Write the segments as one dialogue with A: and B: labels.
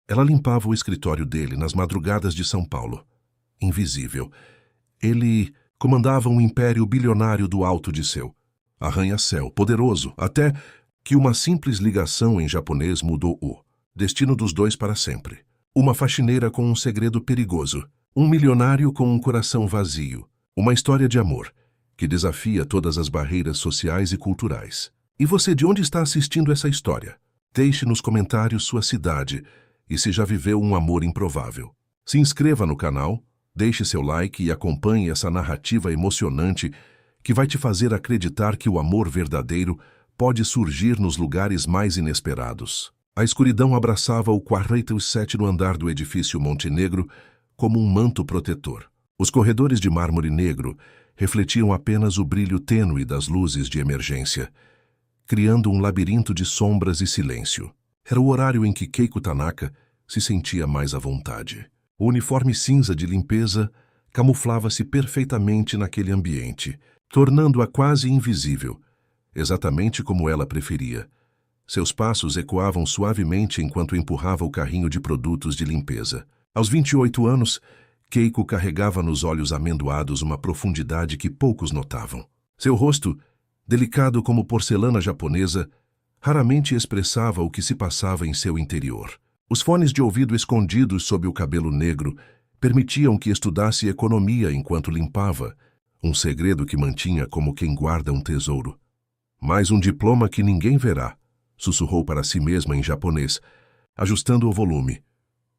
A: Ela limpava o escritório dele nas madrugadas de São Paulo. Invisível. Ele comandava um império bilionário do Alto de Seu. Arranha-céu, poderoso, até que uma simples ligação em japonês mudou o destino dos dois para sempre. Uma faxineira com um segredo perigoso. Um milionário com um coração vazio. Uma história de amor que desafia todas as barreiras sociais e culturais. E você, de onde está assistindo essa história? Deixe nos comentários sua cidade e se já viveu um amor improvável. Se inscreva no canal, deixe seu like e acompanhe essa narrativa emocionante que vai te fazer acreditar que o amor verdadeiro pode surgir nos lugares mais inesperados. A escuridão abraçava o 47º andar do edifício Montenegro como um manto protetor. Os corredores de mármore negro refletiam apenas o brilho tênue das luzes de emergência, criando um labirinto de sombras e silêncio. Era o horário em que Keiko Tanaka se sentia mais à vontade. O uniforme cinza de limpeza camuflava-se perfeitamente naquele ambiente, tornando-a quase invisível, exatamente como ela preferia. Seus passos ecoavam suavemente enquanto empurrava o carrinho de produtos de limpeza. Aos 28 anos, Keiko carregava nos olhos amendoados uma profundidade que poucos notavam. Seu rosto, delicado como porcelana japonesa, raramente expressava o que se passava em seu interior. Os fones de ouvido escondidos sob o cabelo negro permitiam que estudasse economia enquanto limpava, um segredo que mantinha como quem guarda um tesouro. Mais um diploma que ninguém verá, sussurrou para si mesma em japonês, ajustando o volume.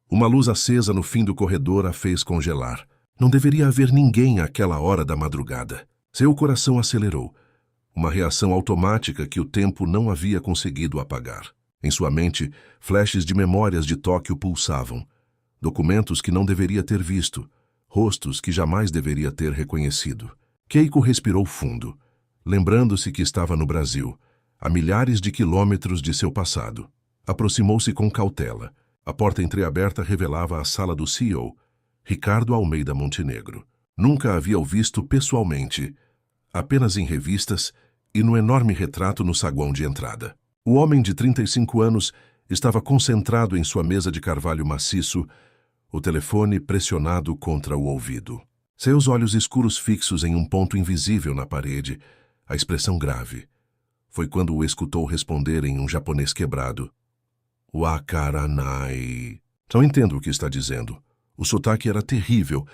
A: Uma luz acesa no fim do corredor a fez congelar. Não deveria haver ninguém àquela hora da madrugada. Seu coração acelerou. Uma reação automática que o tempo não havia conseguido apagar. Em sua mente, flashes de memórias de Tóquio pulsavam. Documentos que não deveria ter visto. Rostos que jamais deveria ter reconhecido. Keiko respirou fundo, lembrando-se que estava no Brasil, a milhares de quilômetros de seu passado. Aproximou-se com cautela. A porta entreaberta revelava a sala do CEO, Ricardo Almeida Montenegro. Nunca havia o visto pessoalmente, apenas em revistas e no enorme retrato no saguão de entrada. O homem de 35 anos estava concentrado em sua mesa de carvalho maciço, o telefone pressionado contra o ouvido. Seus olhos escuros fixos em um ponto invisível na parede, a expressão grave. Foi quando o escutou responder em um japonês quebrado. Wakaranai. Não entendo o que está dizendo. O sotaque era terrível,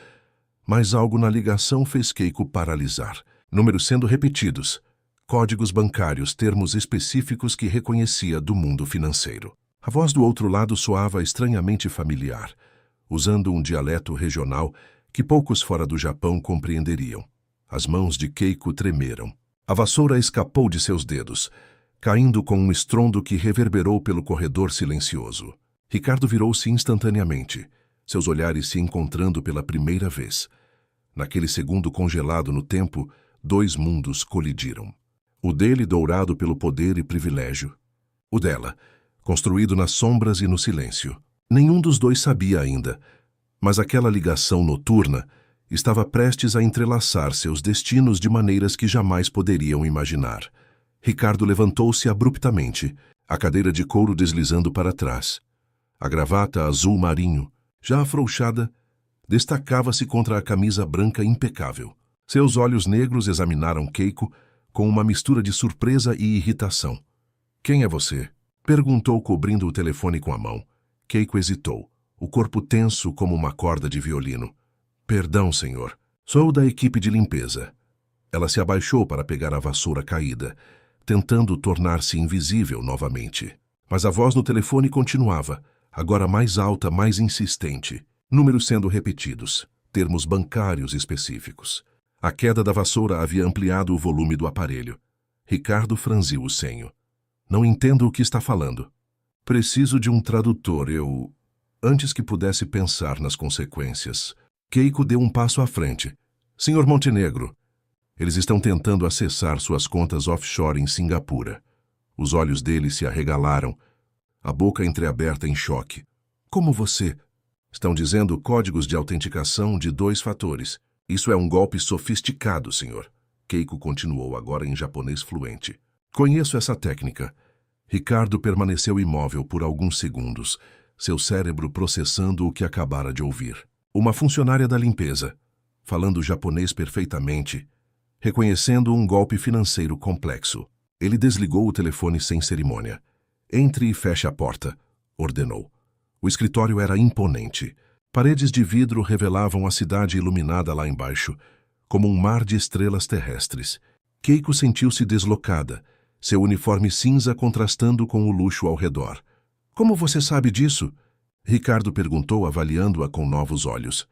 A: mas algo na ligação fez Keiko paralisar. Números sendo repetidos. Códigos bancários, termos específicos que reconhecia do mundo financeiro. A voz do outro lado soava estranhamente familiar, usando um dialeto regional que poucos fora do Japão compreenderiam. As mãos de Keiko tremeram. A vassoura escapou de seus dedos, caindo com um estrondo que reverberou pelo corredor silencioso. Ricardo virou-se instantaneamente, seus olhares se encontrando pela primeira vez. Naquele segundo congelado no tempo, dois mundos colidiram. O dele dourado pelo poder e privilégio. O dela, construído nas sombras e no silêncio. Nenhum dos dois sabia ainda, mas aquela ligação noturna estava prestes a entrelaçar seus destinos de maneiras que jamais poderiam imaginar. Ricardo levantou-se abruptamente, a cadeira de couro deslizando para trás. A gravata azul marinho, já afrouxada, destacava-se contra a camisa branca impecável. Seus olhos negros examinaram Keiko com uma mistura de surpresa e irritação. "Quem é você?" perguntou, cobrindo o telefone com a mão. Keiko hesitou, o corpo tenso como uma corda de violino. "Perdão, senhor. Sou da equipe de limpeza." Ela se abaixou para pegar a vassoura caída, tentando tornar-se invisível novamente. Mas a voz no telefone continuava, agora mais alta, mais insistente. Números sendo repetidos, termos bancários específicos. A queda da vassoura havia ampliado o volume do aparelho. Ricardo franziu o senho. "Não entendo o que está falando." "Preciso de um tradutor, eu..." Antes que pudesse pensar nas consequências, Keiko deu um passo à frente. "Senhor Montenegro, eles estão tentando acessar suas contas offshore em Singapura." Os olhos dele se arregalaram, a boca entreaberta em choque. "Como você?" "Estão dizendo códigos de autenticação de 2 fatores. Isso é um golpe sofisticado, senhor." Keiko continuou agora em japonês fluente. "Conheço essa técnica." Ricardo permaneceu imóvel por alguns segundos, seu cérebro processando o que acabara de ouvir. Uma funcionária da limpeza, falando japonês perfeitamente, reconhecendo um golpe financeiro complexo. Ele desligou o telefone sem cerimônia. Entre e feche a porta, ordenou. O escritório era imponente. Paredes de vidro revelavam a cidade iluminada lá embaixo, como um mar de estrelas terrestres. Keiko sentiu-se deslocada, seu uniforme cinza contrastando com o luxo ao redor. Como você sabe disso? Ricardo perguntou, avaliando-a com novos olhos.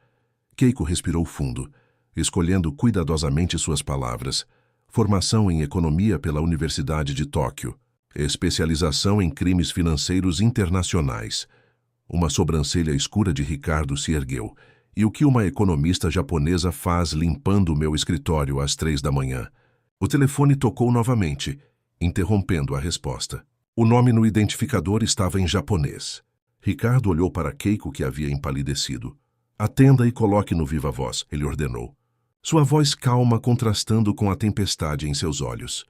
A: Keiko respirou fundo, escolhendo cuidadosamente suas palavras. Formação em economia pela Universidade de Tóquio. Especialização em crimes financeiros internacionais. Uma sobrancelha escura de Ricardo se ergueu. E o que uma economista japonesa faz limpando o meu escritório às 3 da manhã? O telefone tocou novamente, interrompendo a resposta. O nome no identificador estava em japonês. Ricardo olhou para Keiko, que havia empalidecido. Atenda e coloque no viva voz, ele ordenou. Sua voz calma contrastando com a tempestade em seus olhos.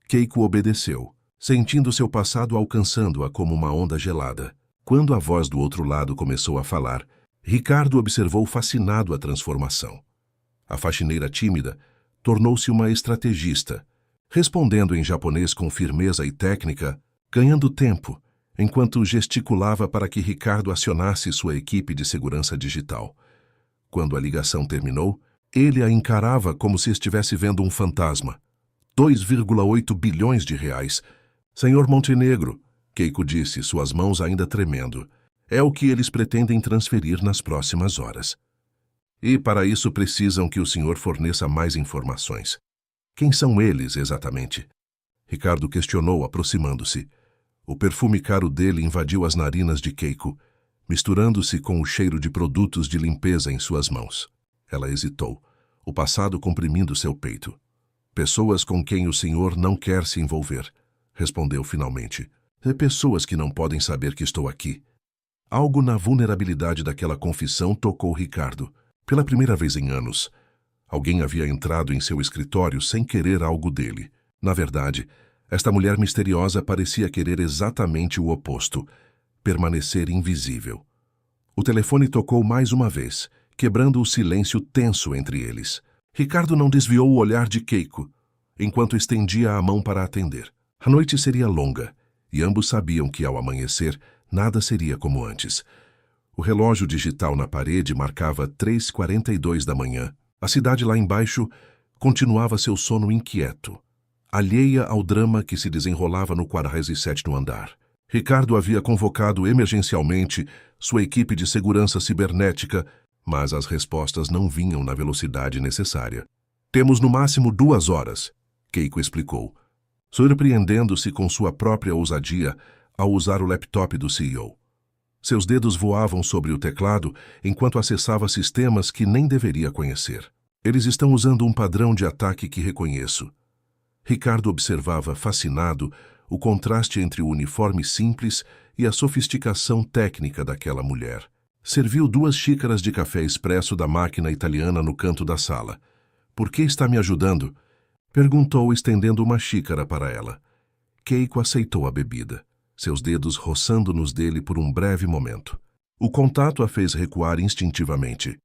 A: Keiko obedeceu, sentindo seu passado alcançando-a como uma onda gelada. Quando a voz do outro lado começou a falar, Ricardo observou fascinado a transformação. A faxineira tímida tornou-se uma estrategista, respondendo em japonês com firmeza e técnica, ganhando tempo, enquanto gesticulava para que Ricardo acionasse sua equipe de segurança digital. Quando a ligação terminou, ele a encarava como se estivesse vendo um fantasma. 2,8 bilhões de reais. Senhor Montenegro, Keiko disse, suas mãos ainda tremendo. É o que eles pretendem transferir nas próximas horas. E para isso precisam que o senhor forneça mais informações. Quem são eles, exatamente? Ricardo questionou, aproximando-se. O perfume caro dele invadiu as narinas de Keiko, misturando-se com o cheiro de produtos de limpeza em suas mãos. Ela hesitou, o passado comprimindo seu peito. Pessoas com quem o senhor não quer se envolver, respondeu finalmente. Pessoas que não podem saber que estou aqui. Algo na vulnerabilidade daquela confissão tocou Ricardo. Pela primeira vez em anos, alguém havia entrado em seu escritório sem querer algo dele. Na verdade, esta mulher misteriosa parecia querer exatamente o oposto, permanecer invisível. O telefone tocou mais uma vez, quebrando o silêncio tenso entre eles. Ricardo não desviou o olhar de Keiko, enquanto estendia a mão para atender. A noite seria longa, e ambos sabiam que, ao amanhecer, nada seria como antes. O relógio digital na parede marcava 3h42 da manhã. A cidade lá embaixo continuava seu sono inquieto, alheia ao drama que se desenrolava no 47º andar. Ricardo havia convocado emergencialmente sua equipe de segurança cibernética, mas as respostas não vinham na velocidade necessária. Temos no máximo 2 horas, Keiko explicou, surpreendendo-se com sua própria ousadia ao usar o laptop do CEO. Seus dedos voavam sobre o teclado enquanto acessava sistemas que nem deveria conhecer. Eles estão usando um padrão de ataque que reconheço. Ricardo observava, fascinado, o contraste entre o uniforme simples e a sofisticação técnica daquela mulher. Serviu 2 xícaras de café expresso da máquina italiana no canto da sala. Por que está me ajudando? Perguntou, estendendo uma xícara para ela. Keiko aceitou a bebida, seus dedos roçando nos dele por um breve momento. O contato a fez recuar instintivamente.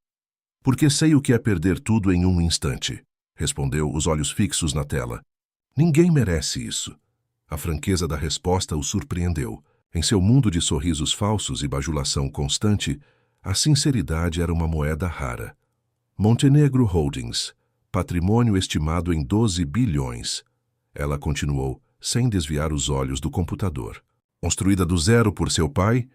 A: Porque sei o que é perder tudo em um instante, respondeu, os olhos fixos na tela. Ninguém merece isso. A franqueza da resposta o surpreendeu. Em seu mundo de sorrisos falsos e bajulação constante, a sinceridade era uma moeda rara. Montenegro Holdings, patrimônio estimado em 12 bilhões. Ela continuou, sem desviar os olhos do computador. Construída do zero por seu pai,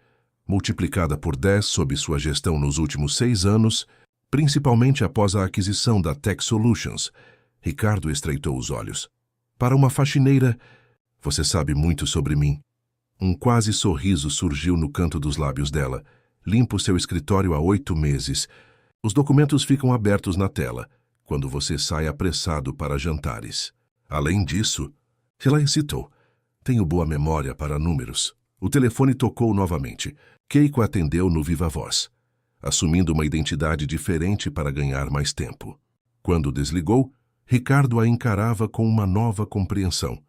A: multiplicada por 10 sob sua gestão nos últimos 6 anos, principalmente após a aquisição da Tech Solutions. Ricardo estreitou os olhos. Para uma faxineira, você sabe muito sobre mim. Um quase sorriso surgiu no canto dos lábios dela. Limpo seu escritório há 8 meses. Os documentos ficam abertos na tela, quando você sai apressado para jantares. Além disso, ela hesitou. Tenho boa memória para números. O telefone tocou novamente. Keiko atendeu no viva voz, assumindo uma identidade diferente para ganhar mais tempo. Quando desligou, Ricardo a encarava com uma nova compreensão.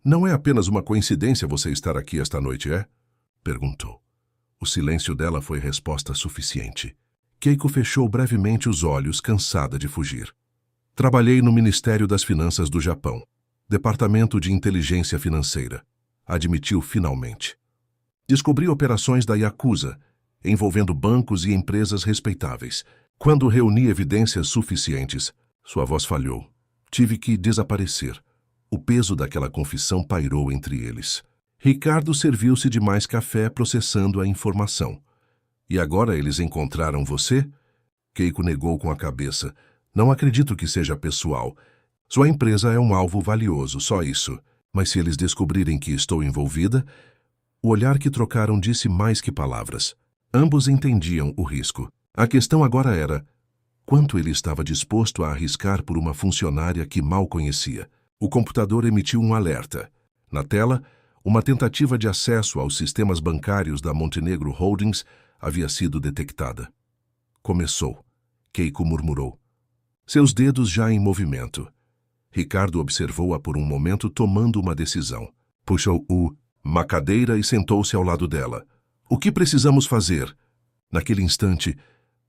A: Não é apenas uma coincidência você estar aqui esta noite, é? Perguntou. O silêncio dela foi resposta suficiente. Keiko fechou brevemente os olhos, cansada de fugir. Trabalhei no Ministério das Finanças do Japão, Departamento de Inteligência Financeira, admitiu finalmente. Descobri operações da Yakuza, envolvendo bancos e empresas respeitáveis. Quando reuni evidências suficientes, sua voz falhou. Tive que desaparecer. O peso daquela confissão pairou entre eles. Ricardo serviu-se de mais café processando a informação. E agora eles encontraram você? Keiko negou com a cabeça. Não acredito que seja pessoal. Sua empresa é um alvo valioso, só isso. Mas se eles descobrirem que estou envolvida... O olhar que trocaram disse mais que palavras. Ambos entendiam o risco. A questão agora era quanto ele estava disposto a arriscar por uma funcionária que mal conhecia. O computador emitiu um alerta. Na tela, uma tentativa de acesso aos sistemas bancários da Montenegro Holdings havia sido detectada. Começou. Keiko murmurou. Seus dedos já em movimento. Ricardo observou-a por um momento tomando uma decisão. Puxou uma cadeira e sentou-se ao lado dela. O que precisamos fazer? Naquele instante,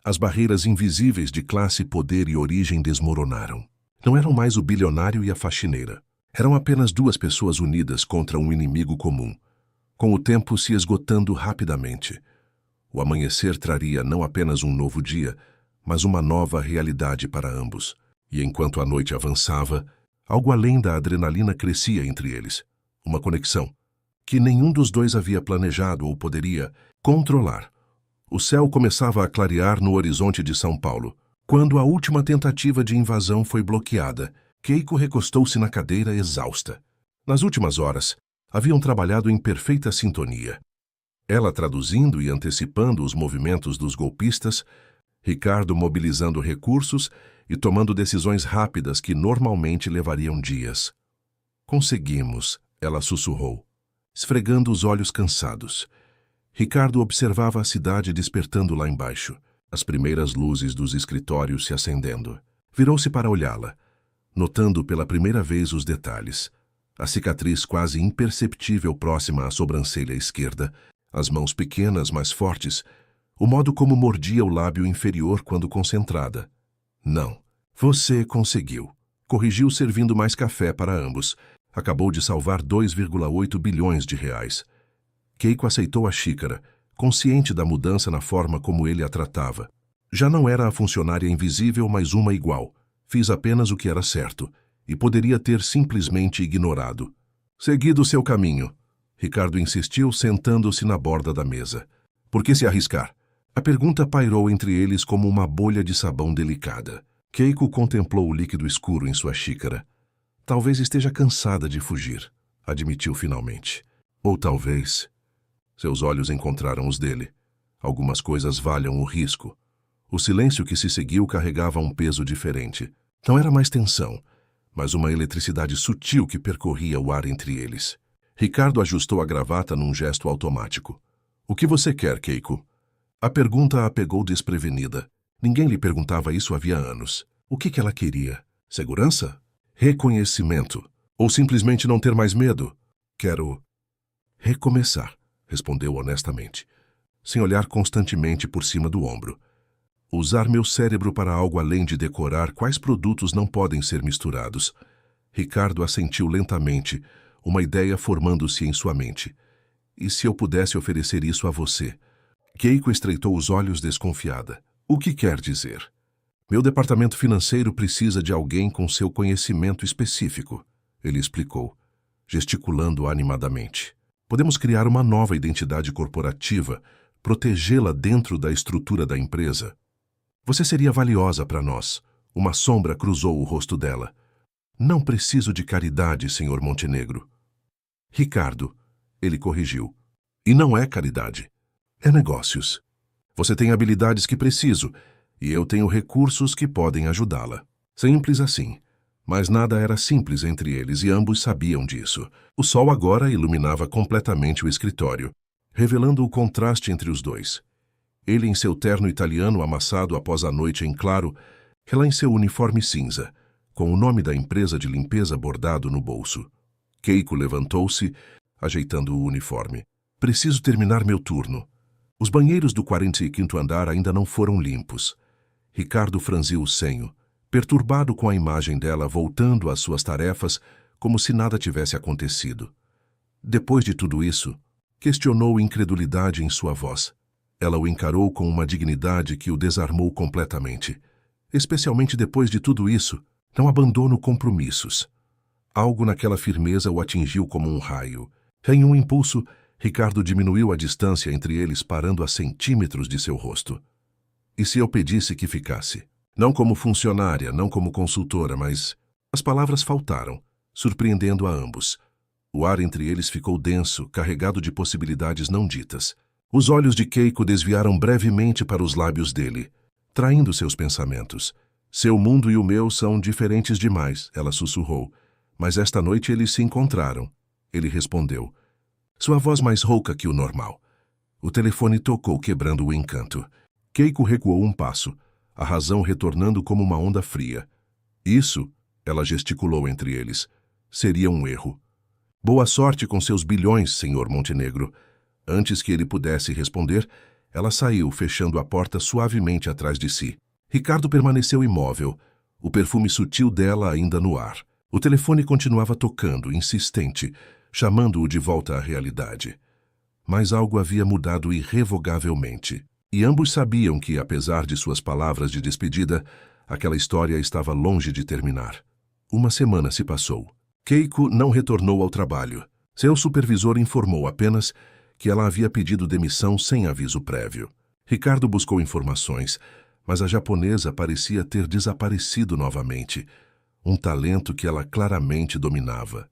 A: as barreiras invisíveis de classe, poder e origem desmoronaram. Não eram mais o bilionário e a faxineira. Eram apenas duas pessoas unidas contra um inimigo comum, com o tempo se esgotando rapidamente. O amanhecer traria não apenas um novo dia, mas uma nova realidade para ambos. E enquanto a noite avançava, algo além da adrenalina crescia entre eles. Uma conexão que nenhum dos dois havia planejado ou poderia controlar. O céu começava a clarear no horizonte de São Paulo. Quando a última tentativa de invasão foi bloqueada, Keiko recostou-se na cadeira exausta. Nas últimas horas, haviam trabalhado em perfeita sintonia. Ela traduzindo e antecipando os movimentos dos golpistas, Ricardo mobilizando recursos e tomando decisões rápidas que normalmente levariam dias. Conseguimos, ela sussurrou, esfregando os olhos cansados. Ricardo observava a cidade despertando lá embaixo, as primeiras luzes dos escritórios se acendendo. Virou-se para olhá-la, notando pela primeira vez os detalhes. A cicatriz quase imperceptível próxima à sobrancelha esquerda, as mãos pequenas, mas fortes, o modo como mordia o lábio inferior quando concentrada. Não, você conseguiu. Corrigiu servindo mais café para ambos. Acabou de salvar 2,8 bilhões de reais. Keiko aceitou a xícara, consciente da mudança na forma como ele a tratava. Já não era a funcionária invisível, mas uma igual. Fiz apenas o que era certo, e poderia ter simplesmente ignorado. Seguido seu caminho, Ricardo insistiu, sentando-se na borda da mesa. Por que se arriscar? A pergunta pairou entre eles como uma bolha de sabão delicada. Keiko contemplou o líquido escuro em sua xícara. Talvez esteja cansada de fugir, admitiu finalmente. Ou talvez... Seus olhos encontraram os dele. Algumas coisas valham o risco. O silêncio que se seguiu carregava um peso diferente. Não era mais tensão, mas uma eletricidade sutil que percorria o ar entre eles. Ricardo ajustou a gravata num gesto automático. O que você quer, Keiko? A pergunta a pegou desprevenida. Ninguém lhe perguntava isso havia anos. O que ela queria? Segurança? Reconhecimento? Ou simplesmente não ter mais medo? Quero recomeçar, respondeu honestamente, sem olhar constantemente por cima do ombro. Usar meu cérebro para algo além de decorar quais produtos não podem ser misturados. Ricardo assentiu lentamente, uma ideia formando-se em sua mente. E se eu pudesse oferecer isso a você? Keiko estreitou os olhos desconfiada. O que quer dizer? Meu departamento financeiro precisa de alguém com seu conhecimento específico, ele explicou, gesticulando animadamente. Podemos criar uma nova identidade corporativa, protegê-la dentro da estrutura da empresa. Você seria valiosa para nós. Uma sombra cruzou o rosto dela. Não preciso de caridade, Sr. Montenegro. Ricardo, ele corrigiu. E não é caridade. É negócios. Você tem habilidades que preciso, e eu tenho recursos que podem ajudá-la. Simples assim. Mas nada era simples entre eles e ambos sabiam disso. O sol agora iluminava completamente o escritório, revelando o contraste entre os dois. Ele em seu terno italiano amassado após a noite em claro, ela em seu uniforme cinza, com o nome da empresa de limpeza bordado no bolso. Keiko levantou-se, ajeitando o uniforme. Preciso terminar meu turno. Os banheiros do 45º andar ainda não foram limpos. Ricardo franziu o senho, perturbado com a imagem dela voltando às suas tarefas como se nada tivesse acontecido. Depois de tudo isso, questionou incredulidade em sua voz. Ela o encarou com uma dignidade que o desarmou completamente. Especialmente depois de tudo isso, não abandono compromissos. Algo naquela firmeza o atingiu como um raio. Em um impulso, Ricardo diminuiu a distância entre eles, parando a centímetros de seu rosto. E se eu pedisse que ficasse? Não como funcionária, não como consultora, mas... As palavras faltaram, surpreendendo a ambos. O ar entre eles ficou denso, carregado de possibilidades não ditas. Os olhos de Keiko desviaram brevemente para os lábios dele, traindo seus pensamentos. Seu mundo e o meu são diferentes demais, ela sussurrou. Mas esta noite eles se encontraram. Ele respondeu, sua voz mais rouca que o normal. O telefone tocou, quebrando o encanto. Keiko recuou um passo, a razão retornando como uma onda fria. Isso, ela gesticulou entre eles, seria um erro. Boa sorte com seus bilhões, senhor Montenegro. Antes que ele pudesse responder, ela saiu, fechando a porta suavemente atrás de si. Ricardo permaneceu imóvel, o perfume sutil dela ainda no ar. O telefone continuava tocando, insistente, chamando-o de volta à realidade. Mas algo havia mudado irrevogavelmente. E ambos sabiam que, apesar de suas palavras de despedida, aquela história estava longe de terminar. Uma semana se passou. Keiko não retornou ao trabalho. Seu supervisor informou apenas que ela havia pedido demissão sem aviso prévio. Ricardo buscou informações, mas a japonesa parecia ter desaparecido novamente, um talento que ela claramente dominava.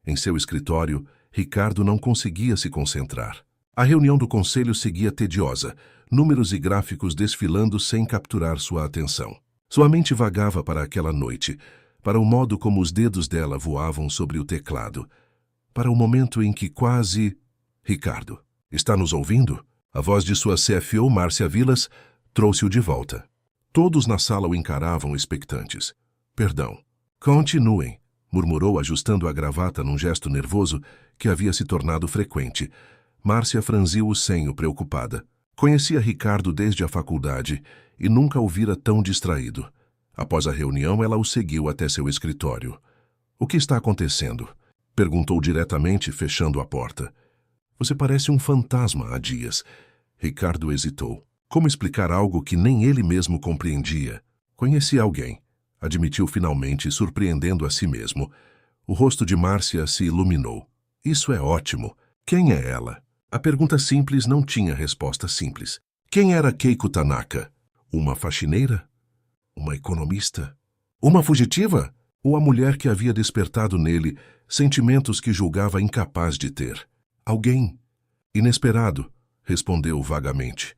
A: Em seu escritório, Ricardo não conseguia se concentrar. A reunião do conselho seguia tediosa, números e gráficos desfilando sem capturar sua atenção. Sua mente vagava para aquela noite, para o modo como os dedos dela voavam sobre o teclado, para o momento em que quase... Ricardo, está nos ouvindo? A voz de sua CFO, Márcia Vilas, trouxe-o de volta. Todos na sala o encaravam expectantes. Perdão. Continuem, murmurou, ajustando a gravata num gesto nervoso que havia se tornado frequente. Márcia franziu o senho, preocupada. Conhecia Ricardo desde a faculdade e nunca o vira tão distraído. Após a reunião, ela o seguiu até seu escritório. O que está acontecendo? Perguntou diretamente, fechando a porta. Você parece um fantasma há dias. Ricardo hesitou. Como explicar algo que nem ele mesmo compreendia? Conheci alguém, admitiu finalmente, surpreendendo a si mesmo. O rosto de Márcia se iluminou. Isso é ótimo. Quem é ela? A pergunta simples não tinha resposta simples. Quem era Keiko Tanaka? Uma faxineira? Uma economista? Uma fugitiva? Ou a mulher que havia despertado nele sentimentos que julgava incapaz de ter? Alguém. Inesperado, respondeu vagamente.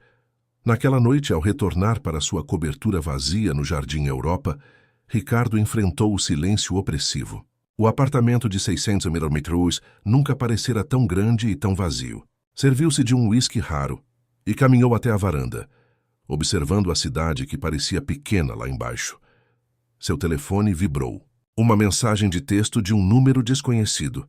A: Naquela noite, ao retornar para sua cobertura vazia no Jardim Europa, Ricardo enfrentou o silêncio opressivo. O apartamento de 600 milímetros nunca parecera tão grande e tão vazio. Serviu-se de um uísque raro e caminhou até a varanda, observando a cidade que parecia pequena lá embaixo. Seu telefone vibrou. Uma mensagem de texto de um número desconhecido.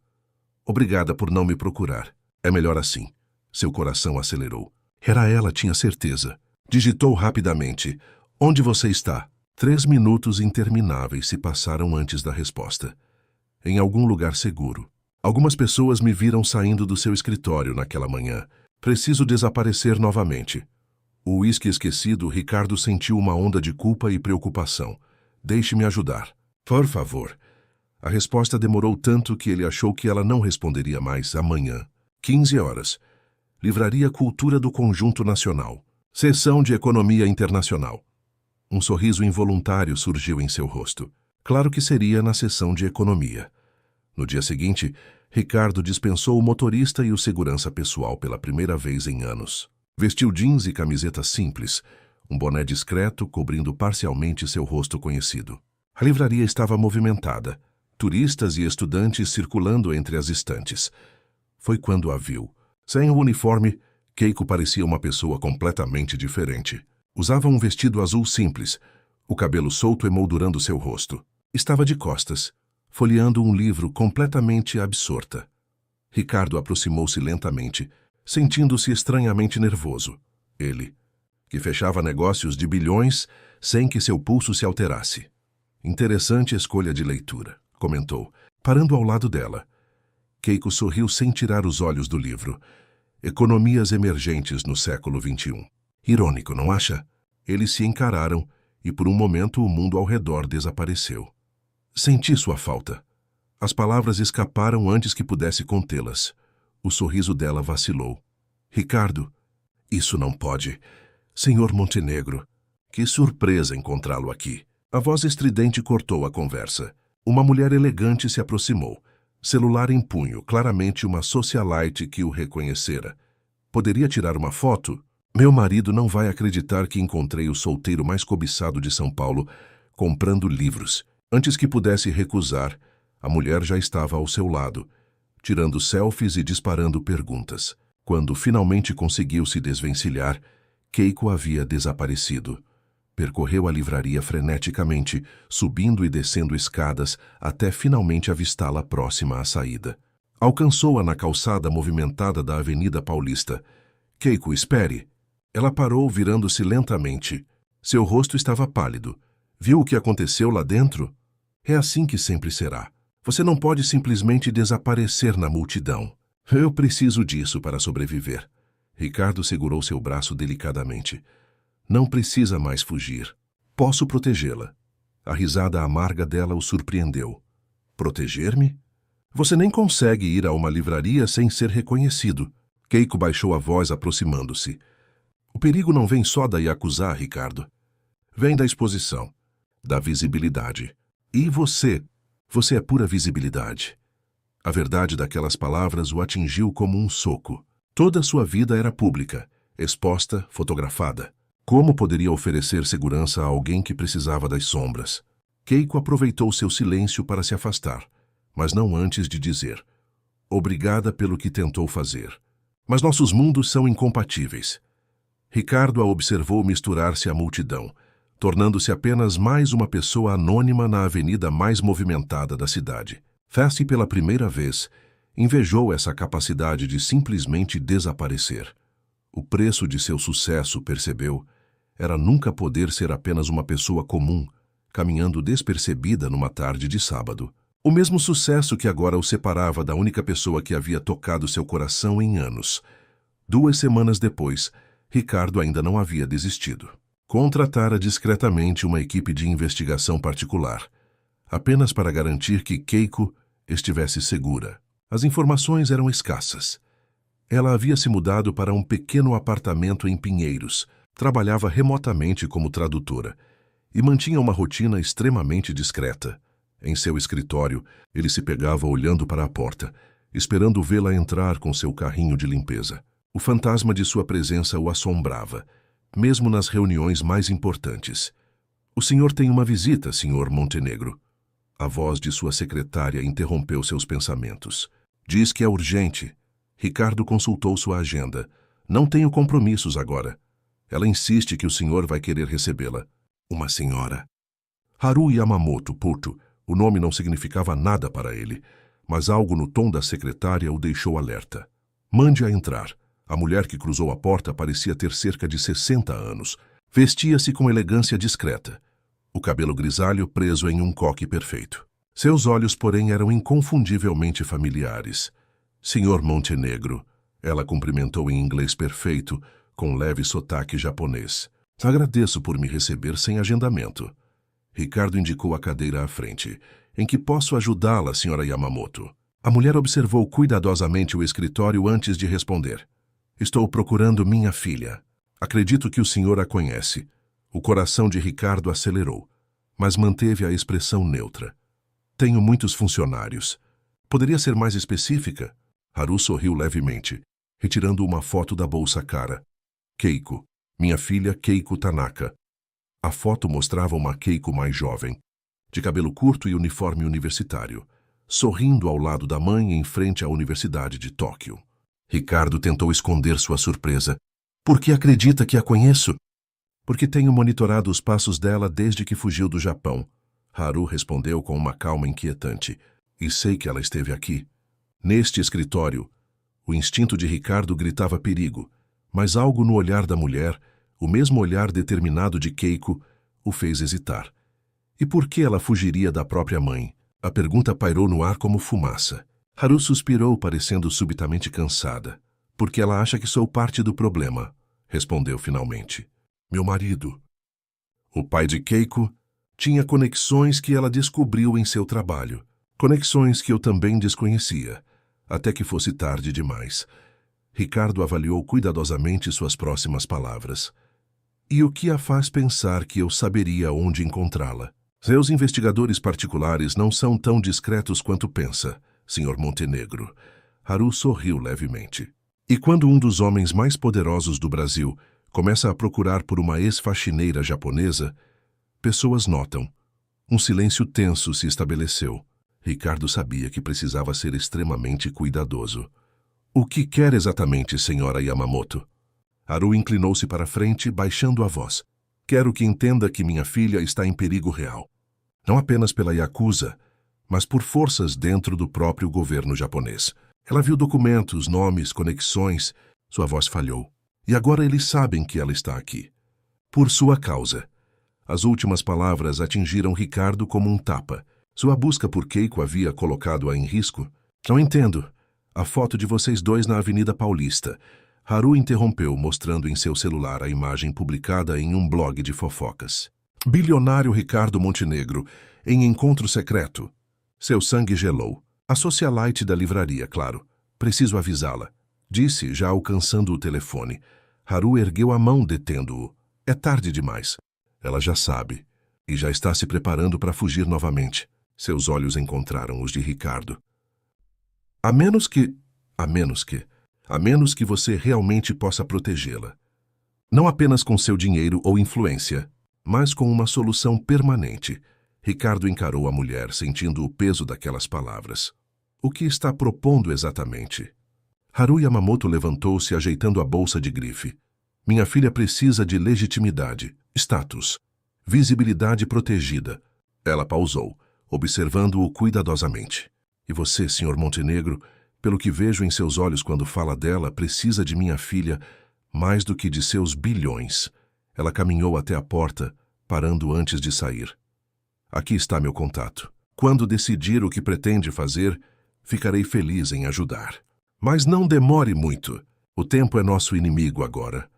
A: Obrigada por não me procurar. É melhor assim. Seu coração acelerou. Era ela, tinha certeza. Digitou rapidamente. Onde você está? 3 minutos intermináveis se passaram antes da resposta. Em algum lugar seguro. Algumas pessoas me viram saindo do seu escritório naquela manhã. Preciso desaparecer novamente. O uísque esquecido, Ricardo sentiu uma onda de culpa e preocupação. Deixe-me ajudar. Por favor. A resposta demorou tanto que ele achou que ela não responderia mais amanhã. 15 horas. Livraria Cultura do Conjunto Nacional. Seção de Economia Internacional. Um sorriso involuntário surgiu em seu rosto. Claro que seria na seção de Economia. No dia seguinte, Ricardo dispensou o motorista e o segurança pessoal pela primeira vez em anos. Vestiu jeans e camiseta simples, um boné discreto cobrindo parcialmente seu rosto conhecido. A livraria estava movimentada, turistas e estudantes circulando entre as estantes. Foi quando a viu. Sem o uniforme, Keiko parecia uma pessoa completamente diferente. Usava um vestido azul simples, o cabelo solto emoldurando seu rosto. Estava de costas, folheando um livro completamente absorta. Ricardo aproximou-se lentamente, sentindo-se estranhamente nervoso. Ele, que fechava negócios de bilhões sem que seu pulso se alterasse. Interessante escolha de leitura, comentou, parando ao lado dela. Keiko sorriu sem tirar os olhos do livro. Economias emergentes no século XXI. Irônico, não acha? Eles se encararam e por um momento o mundo ao redor desapareceu. Senti sua falta. As palavras escaparam antes que pudesse contê-las. O sorriso dela vacilou. Ricardo, isso não pode. Senhor Montenegro, que surpresa encontrá-lo aqui. A voz estridente cortou a conversa. Uma mulher elegante se aproximou. Celular em punho, claramente uma socialite que o reconhecera. Poderia tirar uma foto? Meu marido não vai acreditar que encontrei o solteiro mais cobiçado de São Paulo comprando livros. Antes que pudesse recusar, a mulher já estava ao seu lado, tirando selfies e disparando perguntas. Quando finalmente conseguiu se desvencilhar, Keiko havia desaparecido. Percorreu a livraria freneticamente, subindo e descendo escadas, até finalmente avistá-la próxima à saída. Alcançou-a na calçada movimentada da Avenida Paulista. Keiko, espere! Ela parou, virando-se lentamente. Seu rosto estava pálido. Viu o que aconteceu lá dentro? É assim que sempre será. Você não pode simplesmente desaparecer na multidão. Eu preciso disso para sobreviver. Ricardo segurou seu braço delicadamente. Não precisa mais fugir. Posso protegê-la. A risada amarga dela o surpreendeu. Proteger-me? Você nem consegue ir a uma livraria sem ser reconhecido. Keiko baixou a voz, aproximando-se. O perigo não vem só da Yakuza, Ricardo. Vem da exposição, da visibilidade. E você? Você é pura visibilidade. A verdade daquelas palavras o atingiu como um soco. Toda sua vida era pública, exposta, fotografada. Como poderia oferecer segurança a alguém que precisava das sombras? Keiko aproveitou seu silêncio para se afastar, mas não antes de dizer: obrigada pelo que tentou fazer. Mas nossos mundos são incompatíveis. Ricardo a observou misturar-se à multidão, tornando-se apenas mais uma pessoa anônima na avenida mais movimentada da cidade. Fast, pela primeira vez, invejou essa capacidade de simplesmente desaparecer. O preço de seu sucesso, percebeu, era nunca poder ser apenas uma pessoa comum, caminhando despercebida numa tarde de sábado. O mesmo sucesso que agora o separava da única pessoa que havia tocado seu coração em anos. 2 semanas depois, Ricardo ainda não havia desistido. Contratara discretamente uma equipe de investigação particular, apenas para garantir que Keiko estivesse segura. As informações eram escassas. Ela havia se mudado para um pequeno apartamento em Pinheiros, trabalhava remotamente como tradutora e mantinha uma rotina extremamente discreta. Em seu escritório, ele se pegava olhando para a porta, esperando vê-la entrar com seu carrinho de limpeza. O fantasma de sua presença o assombrava, mesmo nas reuniões mais importantes. O senhor tem uma visita, senhor Montenegro. A voz de sua secretária interrompeu seus pensamentos. Diz que é urgente. Ricardo consultou sua agenda. Não tenho compromissos agora. Ela insiste que o senhor vai querer recebê-la. Uma senhora. Haru Yamamoto, puto. O nome não significava nada para ele, mas algo no tom da secretária o deixou alerta. Mande-a entrar. A mulher que cruzou a porta parecia ter cerca de 60 anos. Vestia-se com elegância discreta. O cabelo grisalho preso em um coque perfeito. Seus olhos, porém, eram inconfundivelmente familiares. Senhor Montenegro, ela cumprimentou em inglês perfeito, com leve sotaque japonês. Agradeço por me receber sem agendamento. Ricardo indicou a cadeira à frente. Em que posso ajudá-la, senhora Yamamoto? A mulher observou cuidadosamente o escritório antes de responder. Estou procurando minha filha. Acredito que o senhor a conhece. O coração de Ricardo acelerou, mas manteve a expressão neutra. Tenho muitos funcionários. Poderia ser mais específica? Haru sorriu levemente, retirando uma foto da bolsa cara. Keiko. Minha filha Keiko Tanaka. A foto mostrava uma Keiko mais jovem, de cabelo curto e uniforme universitário, sorrindo ao lado da mãe em frente à Universidade de Tóquio. Ricardo tentou esconder sua surpresa. Por que acredita que a conheço? Porque tenho monitorado os passos dela desde que fugiu do Japão. Haru respondeu com uma calma inquietante. E sei que ela esteve aqui, neste escritório, O instinto de Ricardo gritava perigo, mas algo no olhar da mulher, o mesmo olhar determinado de Keiko, o fez hesitar. E por que ela fugiria da própria mãe? A pergunta pairou no ar como fumaça. Haru suspirou, parecendo subitamente cansada. Porque ela acha que sou parte do problema, respondeu finalmente. Meu marido. O pai de Keiko tinha conexões que ela descobriu em seu trabalho. Conexões que eu também desconhecia, até que fosse tarde demais. Ricardo avaliou cuidadosamente suas próximas palavras. E o que a faz pensar que eu saberia onde encontrá-la? Seus investigadores particulares não são tão discretos quanto pensa, Sr. Montenegro. Haru sorriu levemente. E quando um dos homens mais poderosos do Brasil começa a procurar por uma ex-faxineira japonesa, pessoas notam. Um silêncio tenso se estabeleceu. Ricardo sabia que precisava ser extremamente cuidadoso. O que quer exatamente, senhora Yamamoto? Haru inclinou-se para frente, baixando a voz. Quero que entenda que minha filha está em perigo real. Não apenas pela Yakuza, mas por forças dentro do próprio governo japonês. Ela viu documentos, nomes, conexões. Sua voz falhou. E agora eles sabem que ela está aqui. Por sua causa. As últimas palavras atingiram Ricardo como um tapa. Sua busca por Keiko havia colocado-a em risco? Não entendo. A foto de vocês dois na Avenida Paulista. Haru interrompeu, mostrando em seu celular a imagem publicada em um blog de fofocas. Bilionário Ricardo Montenegro, em encontro secreto. Seu sangue gelou. A socialite da livraria, claro. Preciso avisá-la. Disse, já alcançando o telefone. Haru ergueu a mão, detendo-o. É tarde demais. Ela já sabe. E já está se preparando para fugir novamente. Seus olhos encontraram os de Ricardo. A menos que você realmente possa protegê-la. Não apenas com seu dinheiro ou influência, mas com uma solução permanente. Ricardo encarou a mulher, sentindo o peso daquelas palavras. O que está propondo exatamente? Haru Yamamoto levantou-se, ajeitando a bolsa de grife. Minha filha precisa de legitimidade, status, visibilidade protegida. Ela pausou, observando-o cuidadosamente. E você, Sr. Montenegro, pelo que vejo em seus olhos quando fala dela, precisa de minha filha mais do que de seus bilhões. Ela caminhou até a porta, parando antes de sair. Aqui está meu contato. Quando decidir o que pretende fazer, ficarei feliz em ajudar. Mas não demore muito. O tempo é nosso inimigo agora.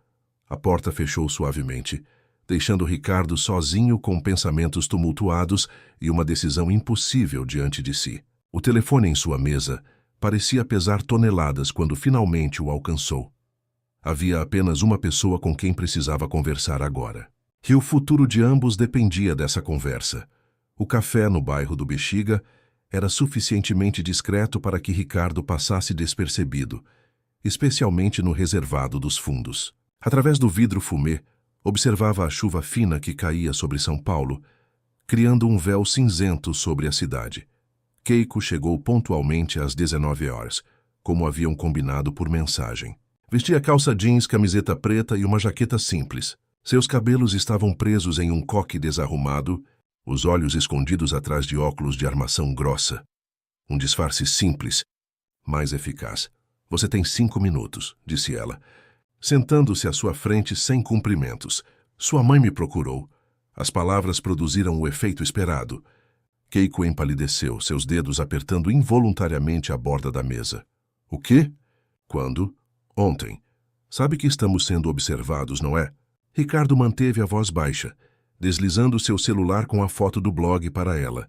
A: A porta fechou suavemente, deixando Ricardo sozinho com pensamentos tumultuados e uma decisão impossível diante de si. O telefone em sua mesa parecia pesar toneladas quando finalmente o alcançou. Havia apenas uma pessoa com quem precisava conversar agora. E o futuro de ambos dependia dessa conversa. O café no bairro do Bexiga era suficientemente discreto para que Ricardo passasse despercebido, especialmente no reservado dos fundos. Através do vidro fumê, observava a chuva fina que caía sobre São Paulo, criando um véu cinzento sobre a cidade. Keiko chegou pontualmente às 19 horas, como haviam combinado por mensagem. Vestia calça jeans, camiseta preta e uma jaqueta simples. Seus cabelos estavam presos em um coque desarrumado, os olhos escondidos atrás de óculos de armação grossa. Um disfarce simples, mas eficaz. Você tem 5 minutos, disse ela, sentando-se à sua frente sem cumprimentos. Sua mãe me procurou. As palavras produziram o efeito esperado. Keiko empalideceu, seus dedos apertando involuntariamente a borda da mesa. O quê? Quando? Ontem. Sabe que estamos sendo observados, não é? Ricardo manteve a voz baixa, deslizando seu celular com a foto do blog para ela.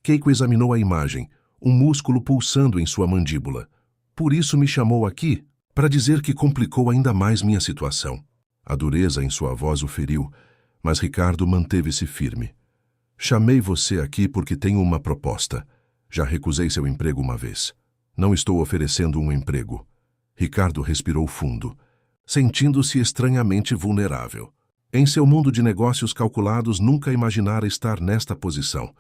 A: Keiko examinou a imagem, um músculo pulsando em sua mandíbula. Por isso me chamou aqui, para dizer que complicou ainda mais minha situação. A dureza em sua voz o feriu, mas Ricardo manteve-se firme. Chamei você aqui porque tenho uma proposta. Já recusei seu emprego uma vez. Não estou oferecendo um emprego. Ricardo respirou fundo, sentindo-se estranhamente vulnerável. Em seu mundo de negócios calculados, nunca imaginara estar nesta posição.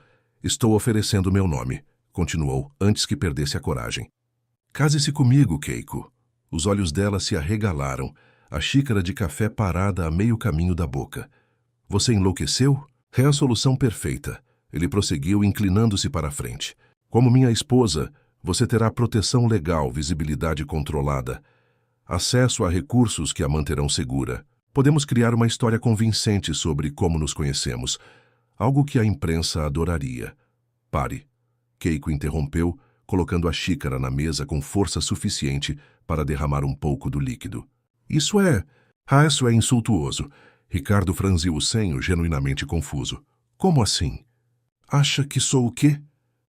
A: Estou oferecendo meu nome, continuou, antes que perdesse a coragem. Case-se comigo, Keiko. Os olhos dela se arregalaram, a xícara de café parada a meio caminho da boca. Você enlouqueceu? É a solução perfeita. Ele prosseguiu, inclinando-se para a frente. Como minha esposa, Você terá proteção legal, visibilidade controlada, acesso a recursos que a manterão segura. Podemos criar uma história convincente sobre como nos conhecemos, algo que a imprensa adoraria. Pare. Keiko interrompeu, colocando a xícara na mesa com força suficiente para derramar um pouco do líquido. Isso é insultuoso. Ricardo franziu o senho, genuinamente confuso. Como assim? Acha que sou o quê?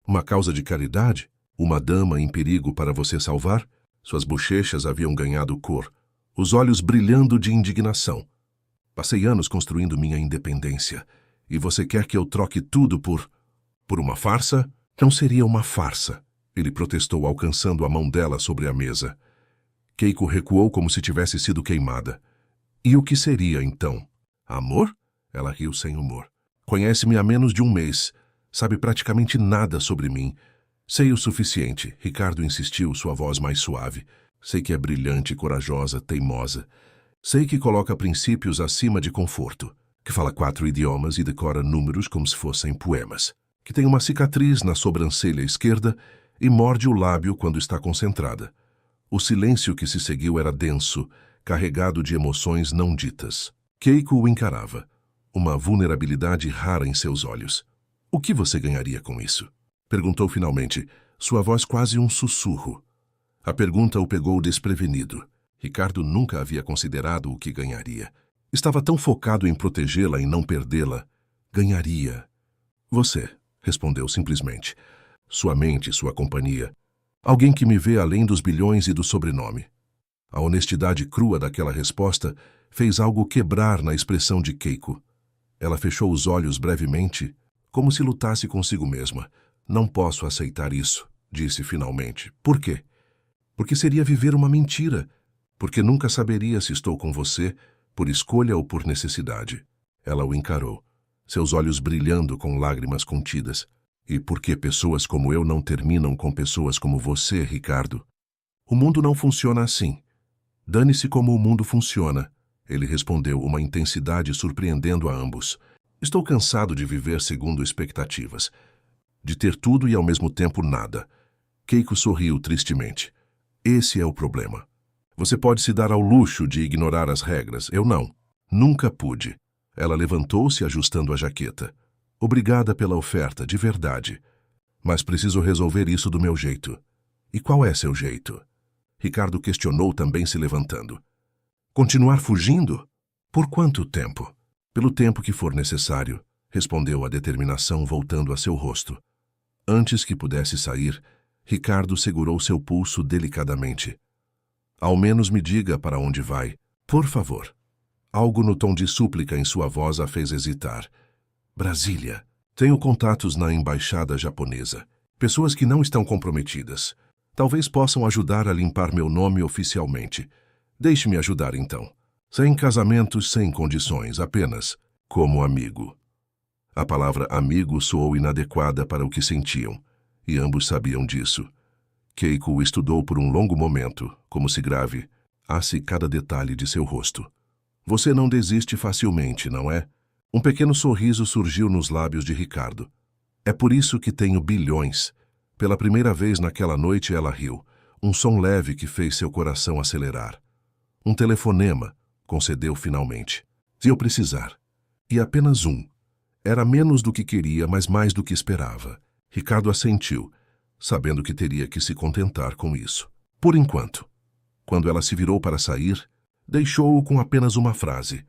A: Uma causa de caridade? Uma dama em perigo para você salvar? Suas bochechas haviam ganhado cor, os olhos brilhando de indignação. Passei anos construindo minha independência, e você quer que eu troque tudo por uma farsa? Não seria uma farsa, ele protestou, alcançando a mão dela sobre a mesa. Keiko recuou como se tivesse sido queimada. E o que seria, então? Amor? Ela riu sem humor. Conhece-me há menos de um mês. Sabe praticamente nada sobre mim. Sei o suficiente, Ricardo insistiu, sua voz mais suave. Sei que é brilhante, corajosa, teimosa. Sei que coloca princípios acima de conforto. Que fala 4 idiomas e decora números como se fossem poemas. Que tem uma cicatriz na sobrancelha esquerda e morde o lábio quando está concentrada. O silêncio que se seguiu era denso, carregado de emoções não ditas. Keiko o encarava, uma vulnerabilidade rara em seus olhos. O que você ganharia com isso? Perguntou finalmente, sua voz quase um sussurro. A pergunta o pegou desprevenido. Ricardo nunca havia considerado o que ganharia. Estava tão focado em protegê-la e não perdê-la. Ganharia. Você, respondeu simplesmente. Sua mente, sua companhia. Alguém que me vê além dos bilhões e do sobrenome. A honestidade crua daquela resposta fez algo quebrar na expressão de Keiko. Ela fechou os olhos brevemente, como se lutasse consigo mesma. Não posso aceitar isso, disse finalmente. Por quê? Porque seria viver uma mentira. Porque nunca saberia se estou com você, por escolha ou por necessidade. Ela o encarou, seus olhos brilhando com lágrimas contidas. E porque pessoas como eu não terminam com pessoas como você, Ricardo? O mundo não funciona assim. Dane-se como o mundo funciona, ele respondeu, uma intensidade surpreendendo a ambos. Estou cansado de viver segundo expectativas. De ter tudo e ao mesmo tempo nada. Keiko sorriu tristemente. Esse é o problema. Você pode se dar ao luxo de ignorar as regras. Eu não. Nunca pude. Ela levantou-se ajustando a jaqueta. Obrigada pela oferta, de verdade. Mas preciso resolver isso do meu jeito. E qual é seu jeito? Ricardo questionou, também se levantando. Continuar fugindo? Por quanto tempo? Pelo tempo que for necessário, respondeu a determinação, voltando a seu rosto. Antes que pudesse sair, Ricardo segurou seu pulso delicadamente. Ao menos me diga para onde vai, por favor. Algo no tom de súplica em sua voz a fez hesitar. Brasília. Tenho contatos na embaixada japonesa. Pessoas que não estão comprometidas. Talvez possam ajudar a limpar meu nome oficialmente. Deixe-me ajudar, então. Sem casamentos, sem condições, apenas como amigo. A palavra amigo soou inadequada para o que sentiam, e ambos sabiam disso. Keiko o estudou por um longo momento, como se grave-se cada detalhe de seu rosto. Você não desiste facilmente, não é? Um pequeno sorriso surgiu nos lábios de Ricardo. É por isso que tenho bilhões. Pela primeira vez naquela noite ela riu, um som leve que fez seu coração acelerar. Um telefonema, concedeu finalmente. Se eu precisar. E apenas um. Era menos do que queria, mas mais do que esperava. Ricardo assentiu, sabendo que teria que se contentar com isso. Por enquanto. Quando ela se virou para sair, deixou-o com apenas uma frase.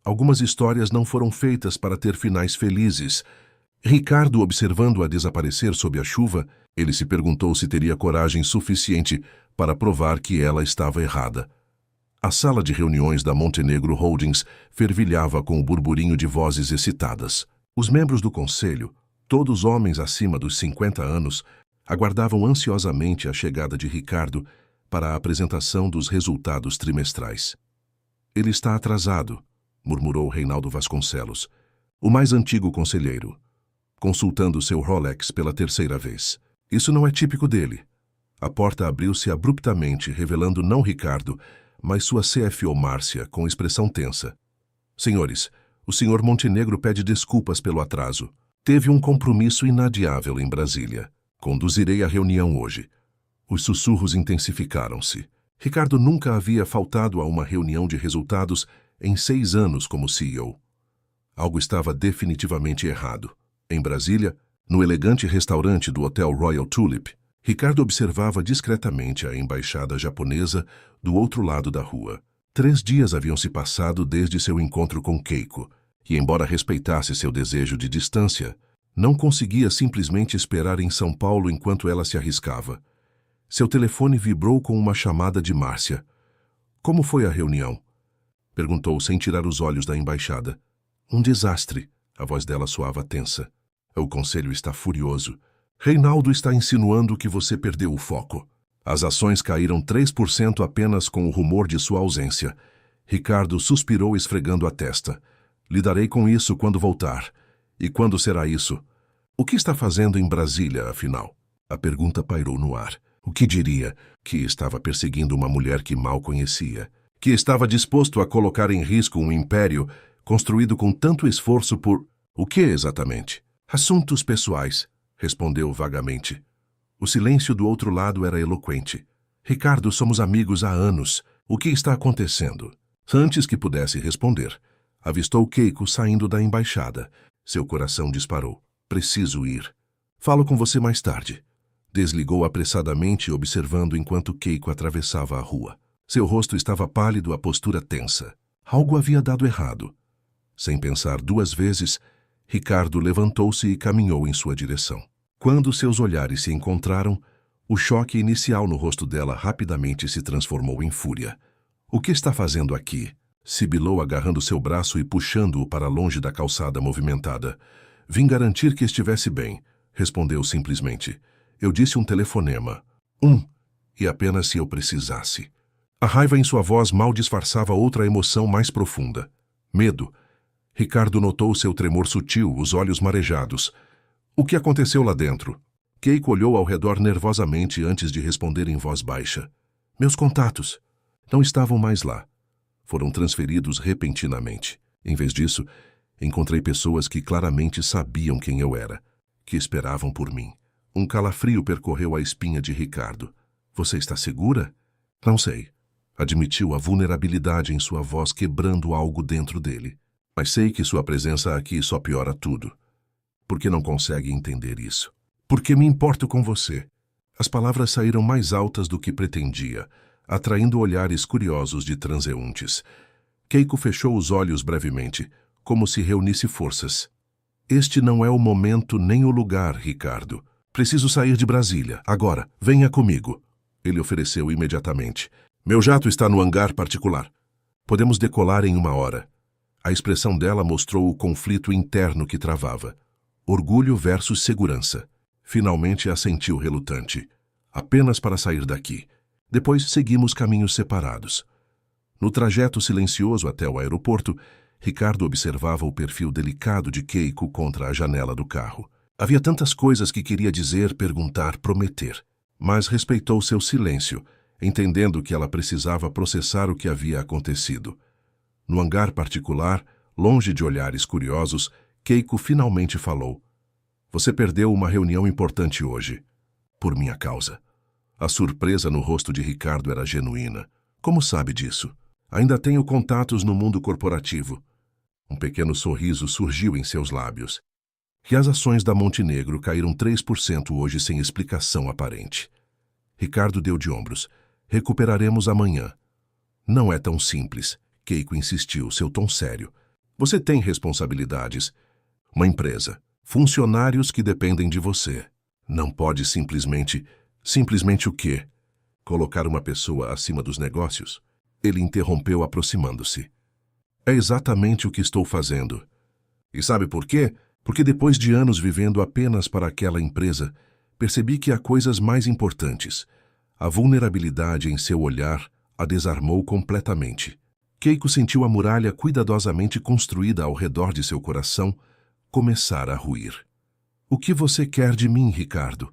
A: Algumas histórias não foram feitas para ter finais felizes. Ricardo, observando-a desaparecer sob a chuva, ele se perguntou se teria coragem suficiente para provar que ela estava errada. A sala de reuniões da Montenegro Holdings fervilhava com o burburinho de vozes excitadas. Os membros do conselho, todos homens acima dos 50 anos, aguardavam ansiosamente a chegada de Ricardo para a apresentação dos resultados trimestrais. Ele está atrasado, murmurou Reinaldo Vasconcelos, o mais antigo conselheiro, consultando seu Rolex pela terceira vez. Isso não é típico dele. A porta abriu-se abruptamente, revelando não Ricardo, mas sua CFO Márcia, com expressão tensa. Senhores, o senhor Montenegro pede desculpas pelo atraso. Teve um compromisso inadiável em Brasília. Conduzirei a reunião hoje. Os sussurros intensificaram-se. Ricardo nunca havia faltado a uma reunião de resultados em 6 anos como CEO. Algo estava definitivamente errado. Em Brasília, no elegante restaurante do Hotel Royal Tulip, Ricardo observava discretamente a embaixada japonesa do outro lado da rua. 3 dias haviam se passado desde seu encontro com Keiko, e embora respeitasse seu desejo de distância, não conseguia simplesmente esperar em São Paulo enquanto ela se arriscava. Seu telefone vibrou com uma chamada de Márcia. Como foi a reunião? Perguntou sem tirar os olhos da embaixada. Um desastre. A voz dela soava tensa. O conselho está furioso. Reinaldo está insinuando que você perdeu o foco. As ações caíram 3% apenas com o rumor de sua ausência. Ricardo suspirou esfregando a testa. Lidarei com isso quando voltar. E quando será isso? O que está fazendo em Brasília, afinal? A pergunta pairou no ar. O que diria? Que estava perseguindo uma mulher que mal conhecia. Que estava disposto a colocar em risco um império construído com tanto esforço por... O que exatamente? Assuntos pessoais, respondeu vagamente. O silêncio do outro lado era eloquente. Ricardo, somos amigos há anos. O que está acontecendo? Antes que pudesse responder, avistou Keiko saindo da embaixada. Seu coração disparou. Preciso ir. Falo com você mais tarde. Desligou apressadamente, observando enquanto Keiko atravessava a rua. Seu rosto estava pálido, a postura tensa. Algo havia dado errado. Sem pensar 2 vezes, Ricardo levantou-se e caminhou em sua direção. Quando seus olhares se encontraram, o choque inicial no rosto dela rapidamente se transformou em fúria. O que está fazendo aqui? Sibilou agarrando seu braço e puxando-o para longe da calçada movimentada. Vim garantir que estivesse bem, respondeu simplesmente. Eu disse um telefonema. E apenas se eu precisasse. A raiva em sua voz mal disfarçava outra emoção mais profunda. Medo. Ricardo notou seu tremor sutil, os olhos marejados. O que aconteceu lá dentro? Keiko olhou ao redor nervosamente antes de responder em voz baixa. Meus contatos não estavam mais lá. Foram transferidos repentinamente. Em vez disso, encontrei pessoas que claramente sabiam quem eu era, que esperavam por mim. Um calafrio percorreu a espinha de Ricardo. Você está segura? Não sei. Admitiu a vulnerabilidade em sua voz, quebrando algo dentro dele. Mas sei que sua presença aqui só piora tudo. Por que não consegue entender isso? Porque me importo com você. As palavras saíram mais altas do que pretendia, atraindo olhares curiosos de transeuntes. Keiko fechou os olhos brevemente, como se reunisse forças. Este não é o momento nem o lugar, Ricardo. Preciso sair de Brasília. Agora, venha comigo. Ele ofereceu imediatamente. Meu jato está no hangar particular. Podemos decolar em 1 hora. A expressão dela mostrou o conflito interno que travava. Orgulho versus segurança. Finalmente assentiu relutante. Apenas para sair daqui. Depois seguimos caminhos separados. No trajeto silencioso até o aeroporto, Ricardo observava o perfil delicado de Keiko contra a janela do carro. Havia tantas coisas que queria dizer, perguntar, prometer. Mas respeitou seu silêncio, entendendo que ela precisava processar o que havia acontecido. No hangar particular, longe de olhares curiosos, Keiko finalmente falou. Você perdeu uma reunião importante hoje. Por minha causa. A surpresa no rosto de Ricardo era genuína. Como sabe disso? Ainda tenho contatos no mundo corporativo. Um pequeno sorriso surgiu em seus lábios. E as ações da Montenegro caíram 3% hoje sem explicação aparente. Ricardo deu de ombros. Recuperaremos amanhã. Não é tão simples. Keiko insistiu, seu tom sério. Você tem responsabilidades. Uma empresa. Funcionários que dependem de você. Não pode simplesmente... Simplesmente o quê? Colocar uma pessoa acima dos negócios? Ele interrompeu aproximando-se. É exatamente o que estou fazendo. E sabe por quê? Porque depois de anos vivendo apenas para aquela empresa, percebi que há coisas mais importantes. A vulnerabilidade em seu olhar a desarmou completamente. Keiko sentiu a muralha cuidadosamente construída ao redor de seu coração começar a ruir. O que você quer de mim, Ricardo?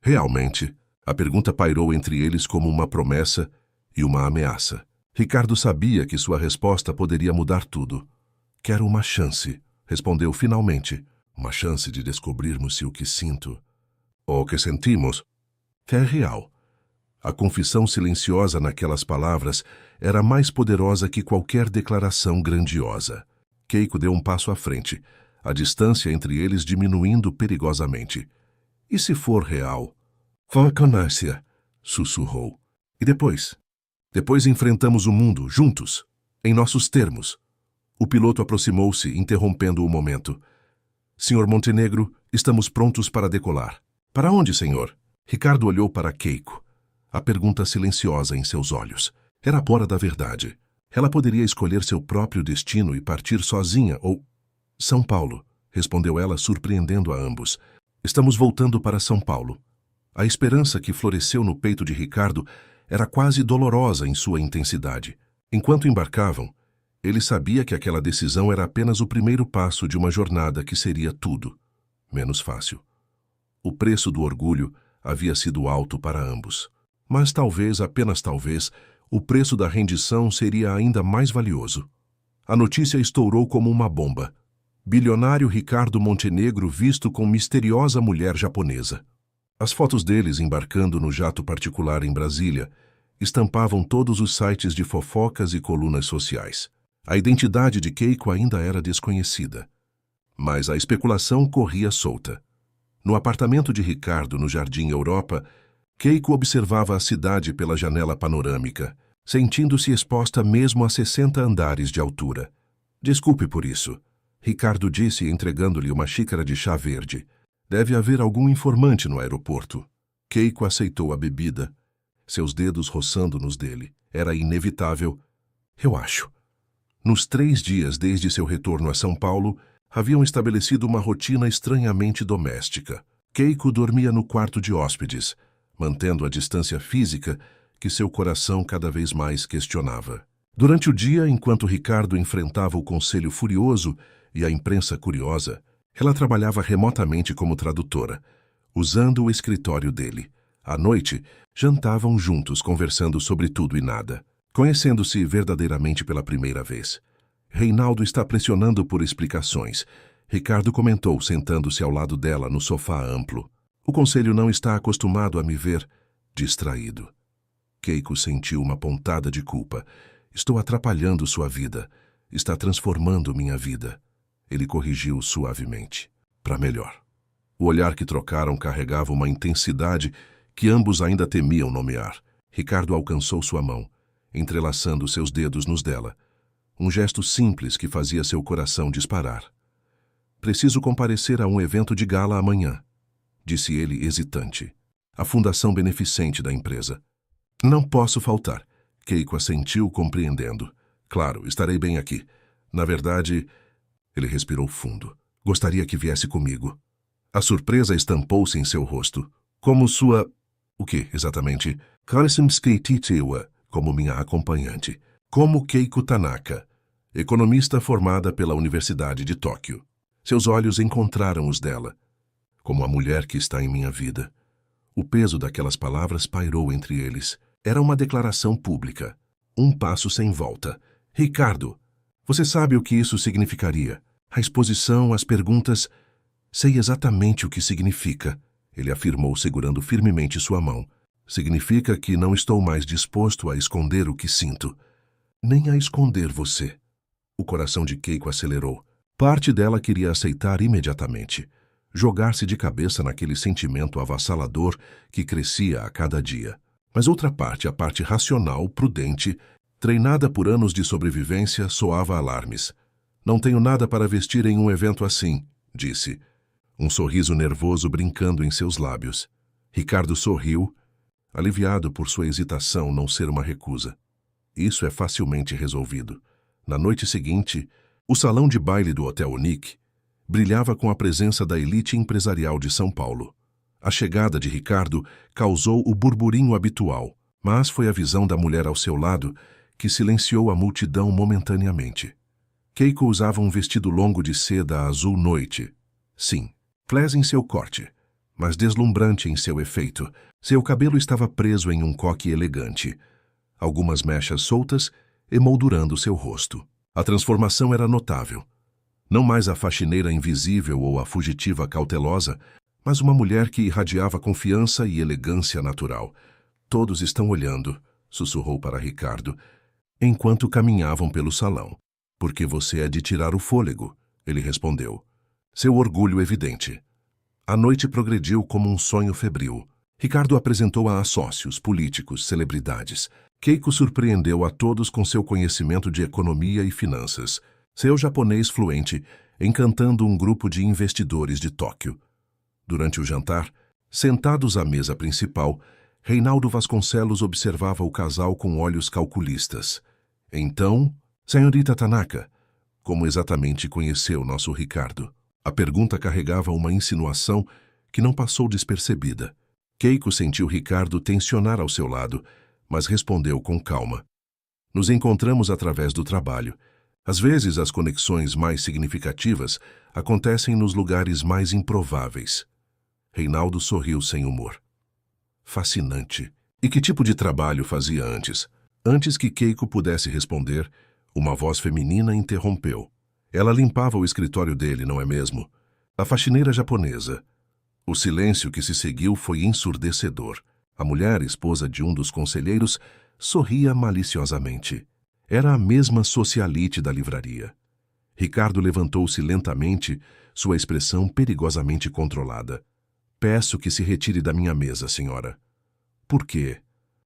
A: Realmente, a pergunta pairou entre eles como uma promessa e uma ameaça. Ricardo sabia que sua resposta poderia mudar tudo. Quero uma chance, respondeu finalmente. Uma chance de descobrirmos se o que sinto, ou o que sentimos, é real. A confissão silenciosa naquelas palavras era mais poderosa que qualquer declaração grandiosa. Keiko deu um passo à frente, a distância entre eles diminuindo perigosamente. E se for real? Vacanácia, sussurrou. E depois? Depois enfrentamos o mundo, juntos, em nossos termos. O piloto aproximou-se, interrompendo o momento. Senhor Montenegro, estamos prontos para decolar. Para onde, senhor? Ricardo olhou para Keiko. A pergunta silenciosa em seus olhos. Era a hora da verdade. Ela poderia escolher seu próprio destino e partir sozinha ou... São Paulo, respondeu ela, surpreendendo a ambos. Estamos voltando para São Paulo. A esperança que floresceu no peito de Ricardo era quase dolorosa em sua intensidade. Enquanto embarcavam, ele sabia que aquela decisão era apenas o primeiro passo de uma jornada que seria tudo, menos fácil. O preço do orgulho havia sido alto para ambos. Mas talvez, apenas talvez, o preço da rendição seria ainda mais valioso. A notícia estourou como uma bomba. Bilionário Ricardo Montenegro visto com misteriosa mulher japonesa. As fotos deles embarcando no jato particular em Brasília estampavam todos os sites de fofocas e colunas sociais. A identidade de Keiko ainda era desconhecida. Mas a especulação corria solta. No apartamento de Ricardo, no Jardim Europa, Keiko observava a cidade pela janela panorâmica, sentindo-se exposta mesmo a 60 andares de altura. Desculpe por isso, Ricardo disse, entregando-lhe uma xícara de chá verde. Deve haver algum informante no aeroporto. Keiko aceitou a bebida, seus dedos roçando nos dele. Era inevitável. Eu acho. Nos 3 dias desde seu retorno a São Paulo, haviam estabelecido uma rotina estranhamente doméstica. Keiko dormia no quarto de hóspedes, mantendo a distância física que seu coração cada vez mais questionava. Durante o dia, enquanto Ricardo enfrentava o conselho furioso e a imprensa curiosa, ela trabalhava remotamente como tradutora, usando o escritório dele. À noite, jantavam juntos, conversando sobre tudo e nada, conhecendo-se verdadeiramente pela primeira vez. Reinaldo está pressionando por explicações, Ricardo comentou, sentando-se ao lado dela no sofá amplo. O conselho não está acostumado a me ver distraído. Keiko sentiu uma pontada de culpa. Estou atrapalhando sua vida. Está transformando minha vida. Ele corrigiu suavemente. Para melhor. O olhar que trocaram carregava uma intensidade que ambos ainda temiam nomear. Ricardo alcançou sua mão, entrelaçando seus dedos nos dela. Um gesto simples que fazia seu coração disparar. Preciso comparecer a um evento de gala amanhã, disse ele hesitante. A fundação beneficente da empresa. Não posso faltar. Keiko assentiu, compreendendo. Claro, estarei bem aqui. Na verdade, ele respirou fundo. Gostaria que viesse comigo. A surpresa estampou-se em seu rosto. Como sua... O que, exatamente? Karisimski Titewa, como minha acompanhante. Como Keiko Tanaka, economista formada pela Universidade de Tóquio. Seus olhos encontraram os dela. Como a mulher que está em minha vida. O peso daquelas palavras pairou entre eles. Era uma declaração pública. Um passo sem volta. Ricardo, você sabe o que isso significaria? A exposição, as perguntas... Sei exatamente o que significa, ele afirmou, segurando firmemente sua mão. Significa que não estou mais disposto a esconder o que sinto. Nem a esconder você. O coração de Keiko acelerou. Parte dela queria aceitar imediatamente. Jogar-se de cabeça naquele sentimento avassalador que crescia a cada dia. Mas outra parte, a parte racional, prudente, treinada por anos de sobrevivência, soava alarmes. Não tenho nada para vestir em um evento assim, disse. Um sorriso nervoso brincando em seus lábios. Ricardo sorriu, aliviado por sua hesitação não ser uma recusa. Isso é facilmente resolvido. Na noite seguinte, o salão de baile do Hotel Unique brilhava com a presença da elite empresarial de São Paulo. A chegada de Ricardo causou o burburinho habitual, mas foi a visão da mulher ao seu lado que silenciou a multidão momentaneamente. Keiko usava um vestido longo de seda azul noite. Sim, clés em seu corte, mas deslumbrante em seu efeito. Seu cabelo estava preso em um coque elegante, algumas mechas soltas emoldurando seu rosto. A transformação era notável. Não mais a faxineira invisível ou a fugitiva cautelosa, mas uma mulher que irradiava confiança e elegância natural. Todos estão olhando, sussurrou para Ricardo, enquanto caminhavam pelo salão. Porque você é de tirar o fôlego, ele respondeu. Seu orgulho evidente. A noite progrediu como um sonho febril. Ricardo apresentou-a a sócios, políticos, celebridades. Keiko surpreendeu a todos com seu conhecimento de economia e finanças, seu japonês fluente, encantando um grupo de investidores de Tóquio. Durante o jantar, sentados à mesa principal, Reinaldo Vasconcelos observava o casal com olhos calculistas. Então, senhorita Tanaka, como exatamente conheceu nosso Ricardo? A pergunta carregava uma insinuação que não passou despercebida. Keiko sentiu Ricardo tensionar ao seu lado, mas respondeu com calma. Nos encontramos através do trabalho. Às vezes, as conexões mais significativas acontecem nos lugares mais improváveis. Reinaldo sorriu sem humor. Fascinante. E que tipo de trabalho fazia antes? Antes que Keiko pudesse responder, uma voz feminina interrompeu. Ela limpava o escritório dele, não é mesmo? A faxineira japonesa. O silêncio que se seguiu foi ensurdecedor. A mulher, esposa de um dos conselheiros, sorria maliciosamente. Era a mesma socialite da livraria. Ricardo levantou-se lentamente, sua expressão perigosamente controlada. Peço que se retire da minha mesa, senhora. Por quê?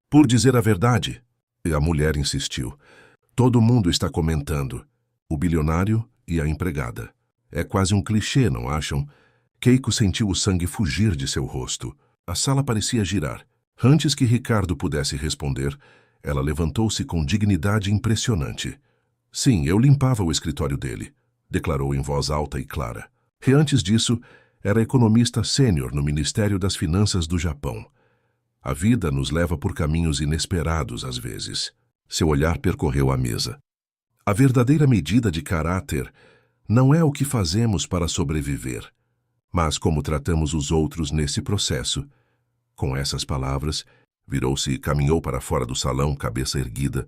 A: Por dizer a verdade. E a mulher insistiu. Todo mundo está comentando. O bilionário e a empregada. É quase um clichê, não acham? Keiko sentiu o sangue fugir de seu rosto. A sala parecia girar. Antes que Ricardo pudesse responder, ela levantou-se com dignidade impressionante. Sim, eu limpava o escritório dele, declarou em voz alta e clara. E antes disso, era economista sênior no Ministério das Finanças do Japão. A vida nos leva por caminhos inesperados às vezes. Seu olhar percorreu a mesa. A verdadeira medida de caráter não é o que fazemos para sobreviver, mas como tratamos os outros nesse processo. Com essas palavras, virou-se e caminhou para fora do salão, cabeça erguida,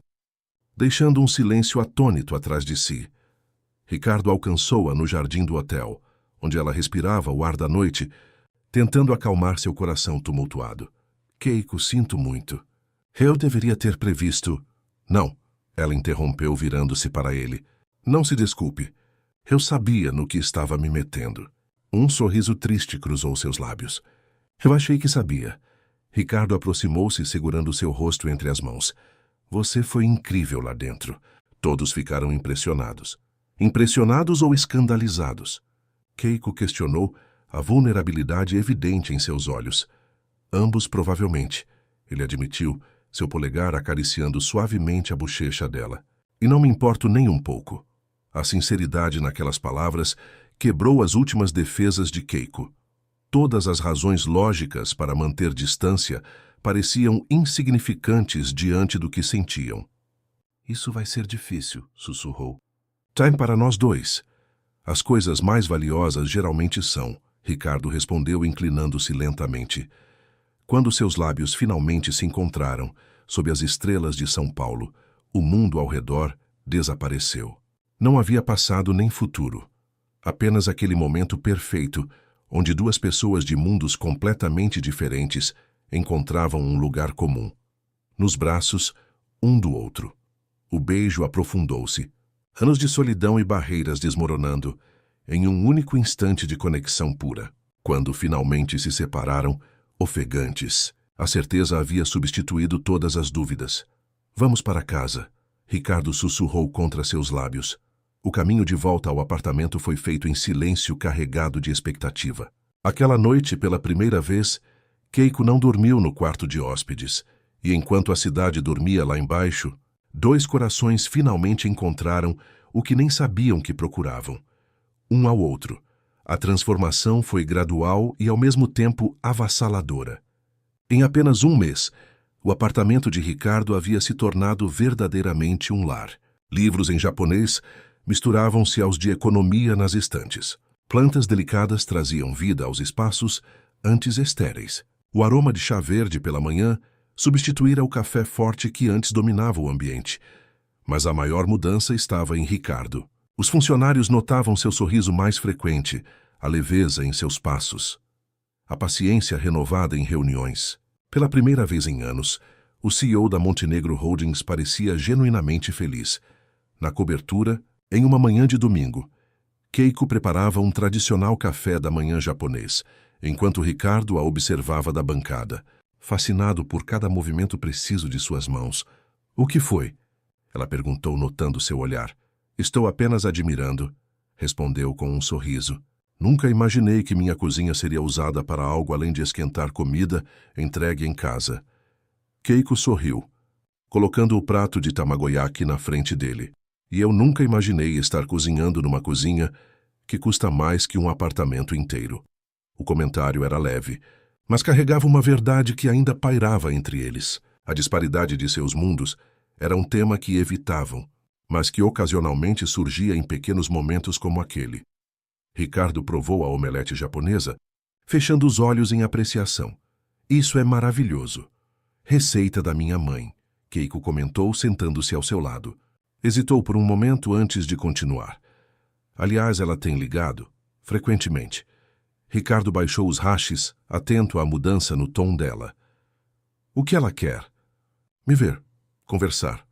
A: deixando um silêncio atônito atrás de si. Ricardo alcançou-a no jardim do hotel, onde ela respirava o ar da noite, tentando acalmar seu coração tumultuado. Keiko, sinto muito. Eu deveria ter previsto... Não, ela interrompeu virando-se para ele. Não se desculpe. Eu sabia no que estava me metendo. Um sorriso triste cruzou seus lábios. Eu achei que sabia. Ricardo aproximou-se segurando seu rosto entre as mãos. Você foi incrível lá dentro. Todos ficaram impressionados. Impressionados ou escandalizados? Keiko questionou, a vulnerabilidade evidente em seus olhos. Ambos provavelmente, ele admitiu, seu polegar acariciando suavemente a bochecha dela. E não me importo nem um pouco. A sinceridade naquelas palavras quebrou as últimas defesas de Keiko. Todas as razões lógicas para manter distância pareciam insignificantes diante do que sentiam. Isso vai ser difícil, sussurrou. Time para nós dois. As coisas mais valiosas geralmente são, Ricardo respondeu inclinando-se lentamente. Quando seus lábios finalmente se encontraram, sob as estrelas de São Paulo, o mundo ao redor desapareceu. Não havia passado nem futuro. Apenas aquele momento perfeito, onde duas pessoas de mundos completamente diferentes encontravam um lugar comum. Nos braços, um do outro. O beijo aprofundou-se. Anos de solidão e barreiras desmoronando, em um único instante de conexão pura. Quando finalmente se separaram, ofegantes, a certeza havia substituído todas as dúvidas. Vamos para casa, Ricardo sussurrou contra seus lábios. O caminho de volta ao apartamento foi feito em silêncio carregado de expectativa. Aquela noite, pela primeira vez, Keiko não dormiu no quarto de hóspedes, e enquanto a cidade dormia lá embaixo, dois corações finalmente encontraram o que nem sabiam que procuravam. Um ao outro. A transformação foi gradual e ao mesmo tempo avassaladora. Em apenas um mês, o apartamento de Ricardo havia se tornado verdadeiramente um lar. Livros em japonês misturavam-se aos de economia nas estantes. Plantas delicadas traziam vida aos espaços antes estéreis. O aroma de chá verde pela manhã substituíra o café forte que antes dominava o ambiente. Mas a maior mudança estava em Ricardo. Os funcionários notavam seu sorriso mais frequente, a leveza em seus passos, a paciência renovada em reuniões. Pela primeira vez em anos, o CEO da Montenegro Holdings parecia genuinamente feliz. Na cobertura, em uma manhã de domingo, Keiko preparava um tradicional café da manhã japonês, enquanto Ricardo a observava da bancada, fascinado por cada movimento preciso de suas mãos. "O que foi?" ela perguntou, notando seu olhar. "Estou apenas admirando", respondeu com um sorriso. "Nunca imaginei que minha cozinha seria usada para algo além de esquentar comida entregue em casa." Keiko sorriu, colocando o prato de tamagoyaki na frente dele. "E eu nunca imaginei estar cozinhando numa cozinha que custa mais que um apartamento inteiro." O comentário era leve, mas carregava uma verdade que ainda pairava entre eles. A disparidade de seus mundos era um tema que evitavam, mas que ocasionalmente surgia em pequenos momentos como aquele. Ricardo provou a omelete japonesa, fechando os olhos em apreciação. "Isso é maravilhoso. Receita da minha mãe", Keiko comentou, sentando-se ao seu lado. Hesitou por um momento antes de continuar. "Aliás, ela tem ligado frequentemente." Ricardo baixou os hashes, atento à mudança no tom dela. "O que ela quer?" "Me ver. Conversar."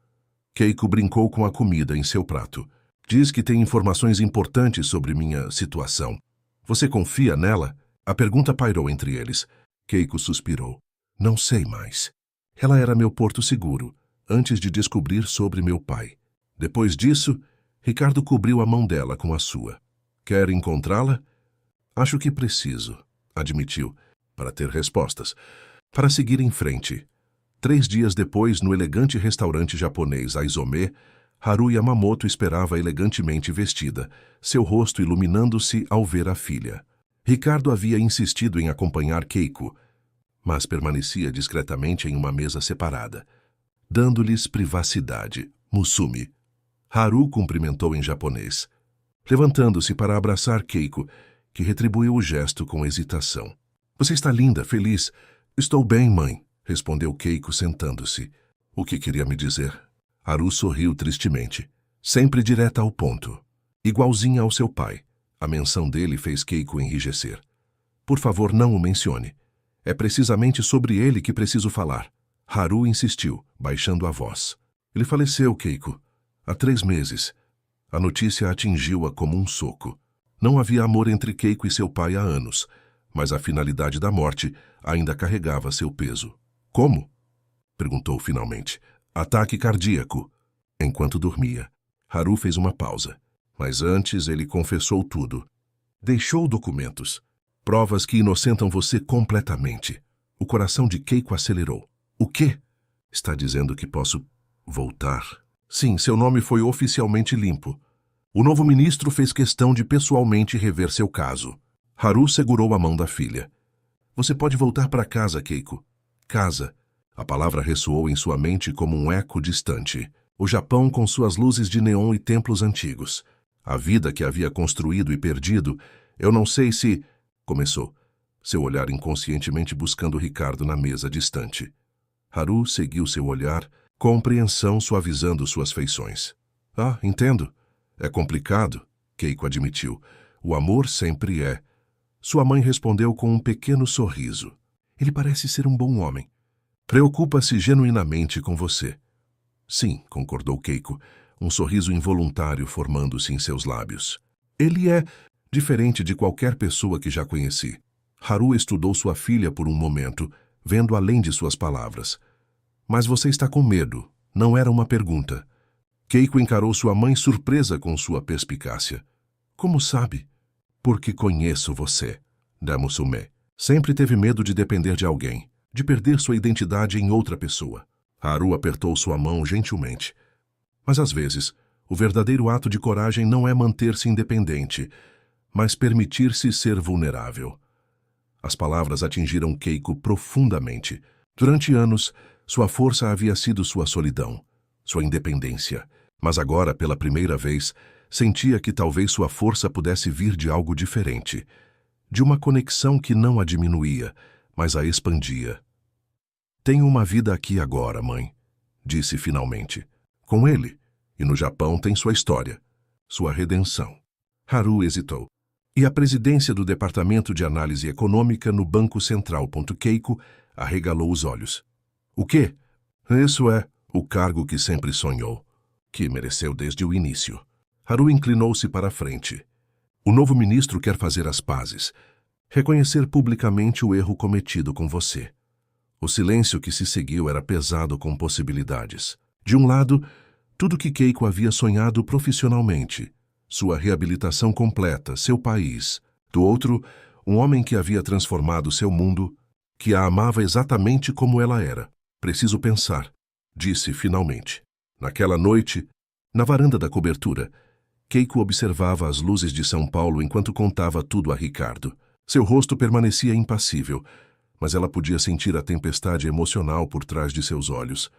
A: Keiko brincou com a comida em seu prato. "Diz que tem informações importantes sobre minha situação. Você confia nela?" A pergunta pairou entre eles. Keiko suspirou. "Não sei mais. Ela era meu porto seguro, antes de descobrir sobre meu pai." Depois disso, Ricardo cobriu a mão dela com a sua. "Quer encontrá-la?" "Acho que preciso", admitiu, para ter respostas, para seguir em frente. 3 dias depois, no elegante restaurante japonês Aizome, Haru Yamamoto esperava elegantemente vestida, seu rosto iluminando-se ao ver a filha. Ricardo havia insistido em acompanhar Keiko, mas permanecia discretamente em uma mesa separada, dando-lhes privacidade. "Musumi." Haru cumprimentou em japonês, levantando-se para abraçar Keiko, que retribuiu o gesto com hesitação. "Você está linda, feliz." "Estou bem, mãe", respondeu Keiko, sentando-se. "O que queria me dizer?" Haru sorriu tristemente. Sempre direta ao ponto. Igualzinha ao seu pai. A menção dele fez Keiko enrijecer. "Por favor, não o mencione. É precisamente sobre ele que preciso falar." Haru insistiu, baixando a voz. "Ele faleceu, Keiko. Há 3 meses." A notícia atingiu-a como um soco. Não havia amor entre Keiko e seu pai há anos, mas a finalidade da morte ainda carregava seu peso. "Como?" perguntou finalmente. "Ataque cardíaco." Enquanto dormia, Haru fez uma pausa, mas antes ele confessou tudo. "Deixou documentos. Provas que inocentam você completamente." O coração de Keiko acelerou. "O quê?" "Está dizendo que posso voltar?" "Sim, seu nome foi oficialmente limpo. O novo ministro fez questão de pessoalmente rever seu caso." Haru segurou a mão da filha. "Você pode voltar para casa, Keiko." "Casa." A palavra ressoou em sua mente como um eco distante. O Japão com suas luzes de neon e templos antigos. A vida que havia construído e perdido. "Eu não sei se..." começou, seu olhar inconscientemente buscando Ricardo na mesa distante. Haru seguiu seu olhar, compreensão suavizando suas feições. "Ah, entendo. É complicado", Keiko admitiu. "O amor sempre é." Sua mãe respondeu com um pequeno sorriso. "Ele parece ser um bom homem. Preocupa-se genuinamente com você." "Sim", concordou Keiko, um sorriso involuntário formando-se em seus lábios. "Ele é diferente de qualquer pessoa que já conheci." Haru estudou sua filha por um momento, vendo além de suas palavras. "Mas você está com medo." Não era uma pergunta. Keiko encarou sua mãe surpresa com sua perspicácia. "Como sabe?" "Porque conheço você." Damusume sempre teve medo de depender de alguém, de perder sua identidade em outra pessoa. Haru apertou sua mão gentilmente. "Mas às vezes, o verdadeiro ato de coragem não é manter-se independente, mas permitir-se ser vulnerável." As palavras atingiram Keiko profundamente. Durante anos, sua força havia sido sua solidão, sua independência. Mas agora, pela primeira vez, sentia que talvez sua força pudesse vir de algo diferente, de uma conexão que não a diminuía, mas a expandia. "Tenho uma vida aqui agora, mãe", disse finalmente. "Com ele. E no Japão tem sua história, sua redenção." Haru hesitou. e a presidência do Departamento de Análise Econômica no Banco Central. Keiko arregalou os olhos. O quê? Isso é o cargo que sempre sonhou, que mereceu desde o início. Haru inclinou-se para a frente. O novo ministro quer fazer as pazes, reconhecer publicamente o erro cometido com você. O silêncio que se seguiu era pesado com possibilidades. De um lado, tudo que Keiko havia sonhado profissionalmente, sua reabilitação completa, seu país. Do outro, um homem que havia transformado seu mundo, que a amava exatamente como ela era. Preciso pensar, disse finalmente. Naquela noite, na varanda da cobertura, Keiko observava as luzes de São Paulo enquanto contava tudo a Ricardo. Seu rosto permanecia impassível, mas ela podia sentir a tempestade emocional por trás de seus olhos.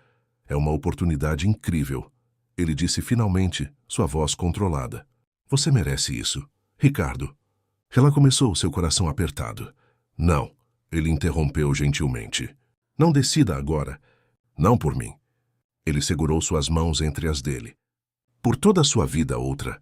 A: É uma oportunidade incrível, ele disse finalmente, sua voz controlada. Você merece isso, Ricardo. Ela começou, seu coração apertado. Não, ele interrompeu gentilmente. Não decida agora. Não por mim. Ele segurou suas mãos entre as dele. Por toda a sua vida outra,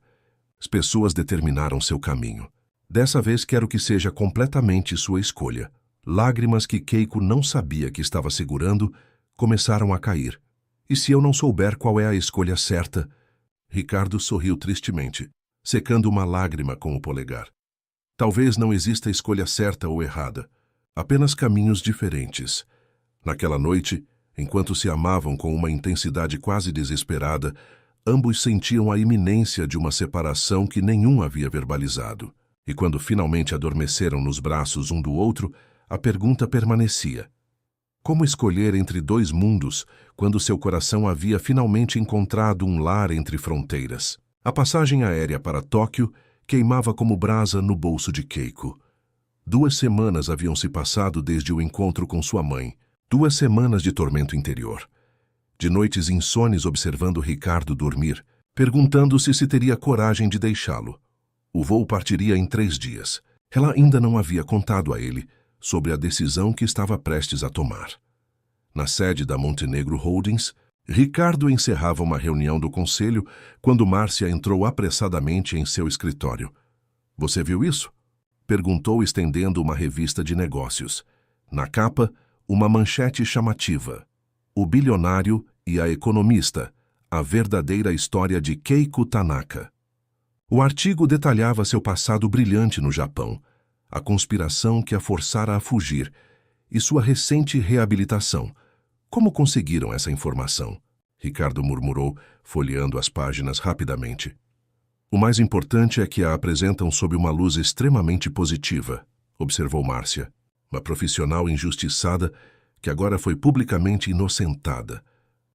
A: as pessoas determinaram seu caminho. Dessa vez quero que seja completamente sua escolha. Lágrimas que Keiko não sabia que estava segurando começaram a cair. E se eu não souber qual é a escolha certa? Ricardo sorriu tristemente, secando uma lágrima com o polegar. Talvez não exista escolha certa ou errada, apenas caminhos diferentes. Naquela noite, enquanto se amavam com uma intensidade quase desesperada, ambos sentiam a iminência de uma separação que nenhum havia verbalizado. E quando finalmente adormeceram nos braços um do outro, a pergunta permanecia. Como escolher entre dois mundos quando seu coração havia finalmente encontrado um lar entre fronteiras? A passagem aérea para Tóquio queimava como brasa no bolso de Keiko. 2 semanas haviam se passado desde o encontro com sua mãe. 2 semanas de tormento interior. De noites insones observando Ricardo dormir, perguntando-se se teria coragem de deixá-lo. O voo partiria em 3 dias. Ela ainda não havia contado a ele sobre a decisão que estava prestes a tomar. Na sede da Montenegro Holdings, Ricardo encerrava uma reunião do conselho quando Márcia entrou apressadamente em seu escritório. Você viu isso? Perguntou estendendo uma revista de negócios. Na capa, uma manchete chamativa. O bilionário e a economista, a verdadeira história de Keiko Tanaka. O artigo detalhava seu passado brilhante no Japão, a conspiração que a forçara a fugir e sua recente reabilitação. Como conseguiram essa informação? Ricardo murmurou, folheando as páginas rapidamente. O mais importante é que a apresentam sob uma luz extremamente positiva, observou Márcia, uma profissional injustiçada que agora foi publicamente inocentada.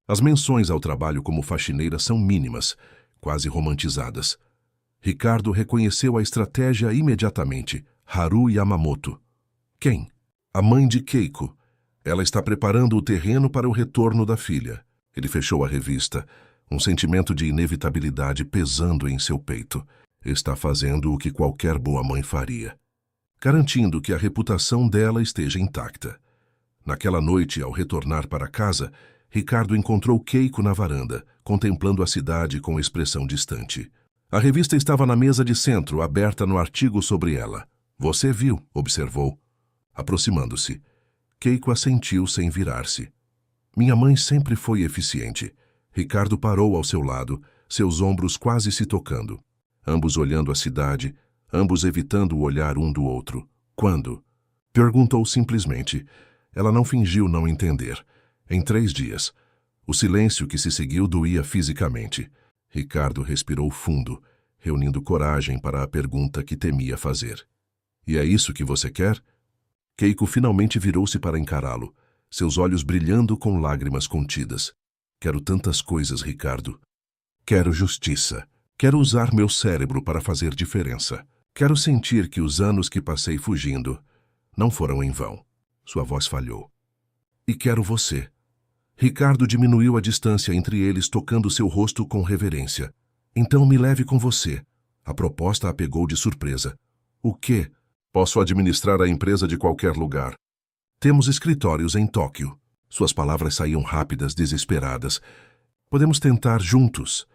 A: As menções ao trabalho como faxineira são mínimas, quase romantizadas. Ricardo reconheceu a estratégia imediatamente. Haru Yamamoto. Quem? A mãe de Keiko. Ela está preparando o terreno para o retorno da filha. Ele fechou a revista, um sentimento de inevitabilidade pesando em seu peito. Está fazendo o que qualquer boa mãe faria, garantindo que a reputação dela esteja intacta. Naquela noite, ao retornar para casa, Ricardo encontrou Keiko na varanda, contemplando a cidade com expressão distante. A revista estava na mesa de centro, aberta no artigo sobre ela. Você viu, observou, aproximando-se. Keiko assentiu sem virar-se. Minha mãe sempre foi eficiente. Ricardo parou ao seu lado, seus ombros quase se tocando. Ambos olhando a cidade, ambos evitando o olhar um do outro. Quando? Perguntou simplesmente. Ela não fingiu não entender. Em 3 dias. O silêncio que se seguiu doía fisicamente. Ricardo respirou fundo, reunindo coragem para a pergunta que temia fazer. E é isso que você quer? Keiko finalmente virou-se para encará-lo, seus olhos brilhando com lágrimas contidas. Quero tantas coisas, Ricardo. Quero justiça. Quero usar meu cérebro para fazer diferença. Quero sentir que os anos que passei fugindo não foram em vão. Sua voz falhou. E quero você. Ricardo diminuiu a distância entre eles, tocando seu rosto com reverência. Então me leve com você. A proposta a pegou de surpresa. O quê? Posso administrar a empresa de qualquer lugar. Temos escritórios em Tóquio. Suas palavras saíam rápidas, desesperadas. Podemos tentar juntos.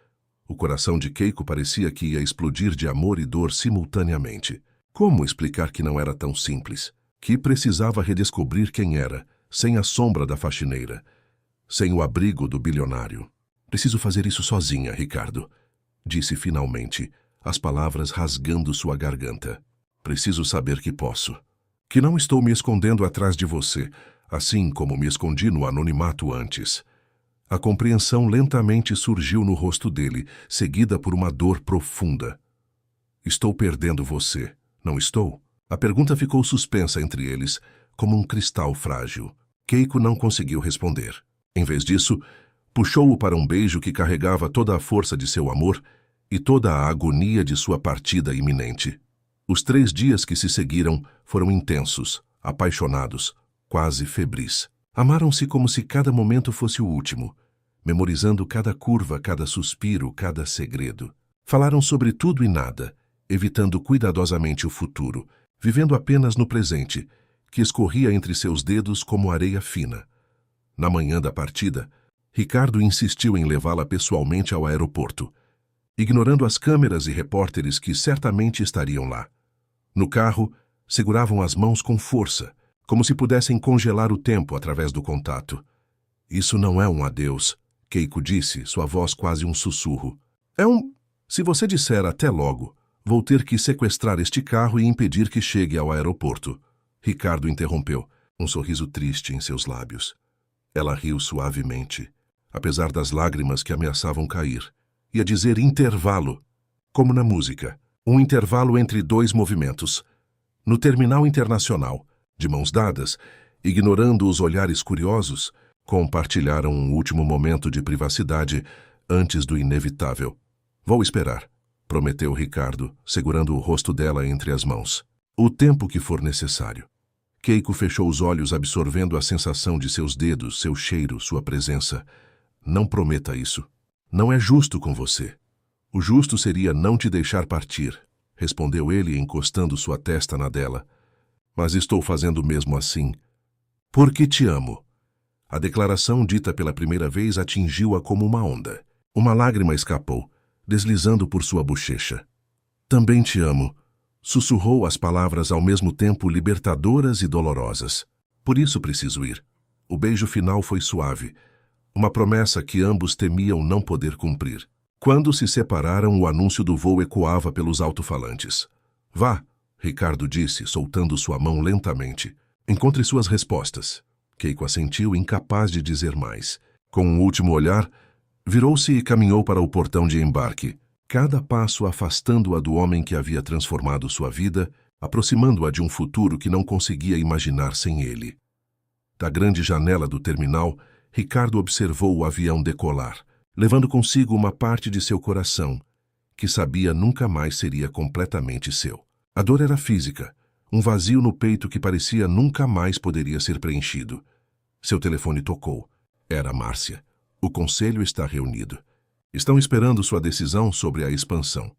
A: O coração de Keiko parecia que ia explodir de amor e dor simultaneamente. Como explicar que não era tão simples? Que precisava redescobrir quem era, sem a sombra da faxineira, sem o abrigo do bilionário. Preciso fazer isso sozinha, Ricardo, disse finalmente, as palavras rasgando sua garganta. Preciso saber que posso. Que não estou me escondendo atrás de você, assim como me escondi no anonimato antes. A compreensão lentamente surgiu no rosto dele, seguida por uma dor profunda. Estou perdendo você, não estou? A pergunta ficou suspensa entre eles, como um cristal frágil. Keiko não conseguiu responder. Em vez disso, puxou-o para um beijo que carregava toda a força de seu amor e toda a agonia de sua partida iminente. Os 3 dias que se seguiram foram intensos, apaixonados, quase febris. Amaram-se como se cada momento fosse o último, memorizando cada curva, cada suspiro, cada segredo. Falaram sobre tudo e nada, evitando cuidadosamente o futuro, vivendo apenas no presente, que escorria entre seus dedos como areia fina. Na manhã da partida, Ricardo insistiu em levá-la pessoalmente ao aeroporto, ignorando as câmeras e repórteres que certamente estariam lá. No carro, seguravam as mãos com força, como se pudessem congelar o tempo através do contato. Isso não é um adeus, Keiko disse, sua voz quase um sussurro. É um... Se você disser até logo, vou ter que sequestrar este carro e impedir que chegue ao aeroporto. Ricardo interrompeu, um sorriso triste em seus lábios. Ela riu suavemente, apesar das lágrimas que ameaçavam cair. Ia dizer intervalo, como na música. Um intervalo entre 2 movimentos. No terminal internacional, de mãos dadas, ignorando os olhares curiosos, compartilharam um último momento de privacidade antes do inevitável. Vou esperar, prometeu Ricardo, segurando o rosto dela entre as mãos. O tempo que for necessário. Keiko fechou os olhos, absorvendo a sensação de seus dedos, seu cheiro, sua presença. Não prometa isso. Não é justo com você. O justo seria não te deixar partir, respondeu ele, encostando sua testa na dela. Mas estou fazendo mesmo assim. Porque te amo. A declaração dita pela primeira vez atingiu-a como uma onda. Uma lágrima escapou, deslizando por sua bochecha. Também te amo. Sussurrou as palavras ao mesmo tempo libertadoras e dolorosas. Por isso preciso ir. O beijo final foi suave, uma promessa que ambos temiam não poder cumprir. Quando se separaram, o anúncio do voo ecoava pelos alto-falantes. Vá, Ricardo disse, soltando sua mão lentamente. Encontre suas respostas. Keiko assentiu, incapaz de dizer mais. Com um último olhar, virou-se e caminhou para o portão de embarque, cada passo afastando-a do homem que havia transformado sua vida, aproximando-a de um futuro que não conseguia imaginar sem ele. Da grande janela do terminal, Ricardo observou o avião decolar, levando consigo uma parte de seu coração, que sabia nunca mais seria completamente seu. A dor era física, um vazio no peito que parecia nunca mais poderia ser preenchido. Seu telefone tocou. Era Márcia. O conselho está reunido. Estão esperando sua decisão sobre a expansão.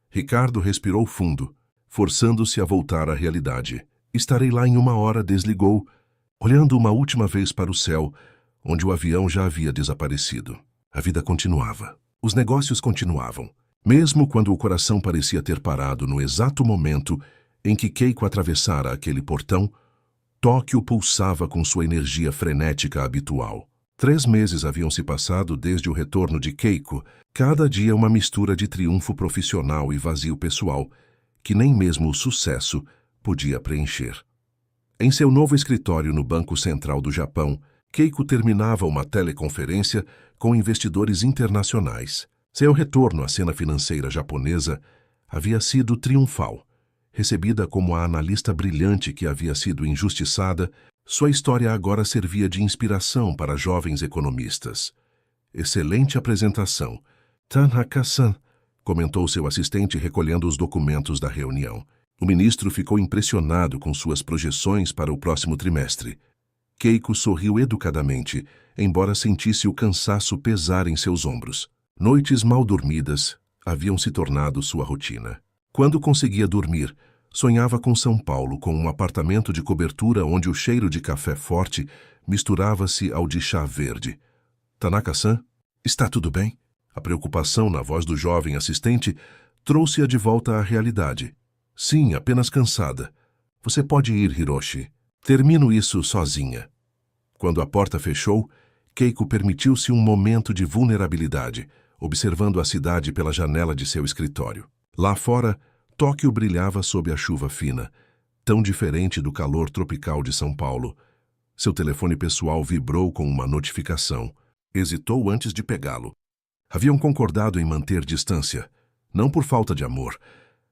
A: Ricardo respirou fundo, forçando-se a voltar à realidade. Estarei lá em 1 hora, desligou, olhando uma última vez para o céu, onde o avião já havia desaparecido. A vida continuava. Os negócios continuavam. Mesmo quando o coração parecia ter parado no exato momento em que Keiko atravessara aquele portão, Tóquio pulsava com sua energia frenética habitual. 3 meses haviam se passado desde o retorno de Keiko, cada dia uma mistura de triunfo profissional e vazio pessoal, que nem mesmo o sucesso podia preencher. Em seu novo escritório no Banco Central do Japão, Keiko terminava uma teleconferência com investidores internacionais. Seu retorno à cena financeira japonesa havia sido triunfal. Recebida como a analista brilhante que havia sido injustiçada, sua história agora servia de inspiração para jovens economistas. Excelente apresentação. Tanaka-san, comentou seu assistente recolhendo os documentos da reunião. O ministro ficou impressionado com suas projeções para o próximo trimestre. Keiko sorriu educadamente, embora sentisse o cansaço pesar em seus ombros. Noites mal dormidas haviam se tornado sua rotina. Quando conseguia dormir, sonhava com São Paulo, com um apartamento de cobertura onde o cheiro de café forte misturava-se ao de chá verde. Tanaka-san, está tudo bem? A preocupação na voz do jovem assistente trouxe-a de volta à realidade. Sim, apenas cansada. Você pode ir, Hiroshi. Termino isso sozinha. Quando a porta fechou, Keiko permitiu-se um momento de vulnerabilidade, observando a cidade pela janela de seu escritório. Lá fora, Tóquio brilhava sob a chuva fina, tão diferente do calor tropical de São Paulo. Seu telefone pessoal vibrou com uma notificação. Hesitou antes de pegá-lo. Haviam concordado em manter distância, não por falta de amor,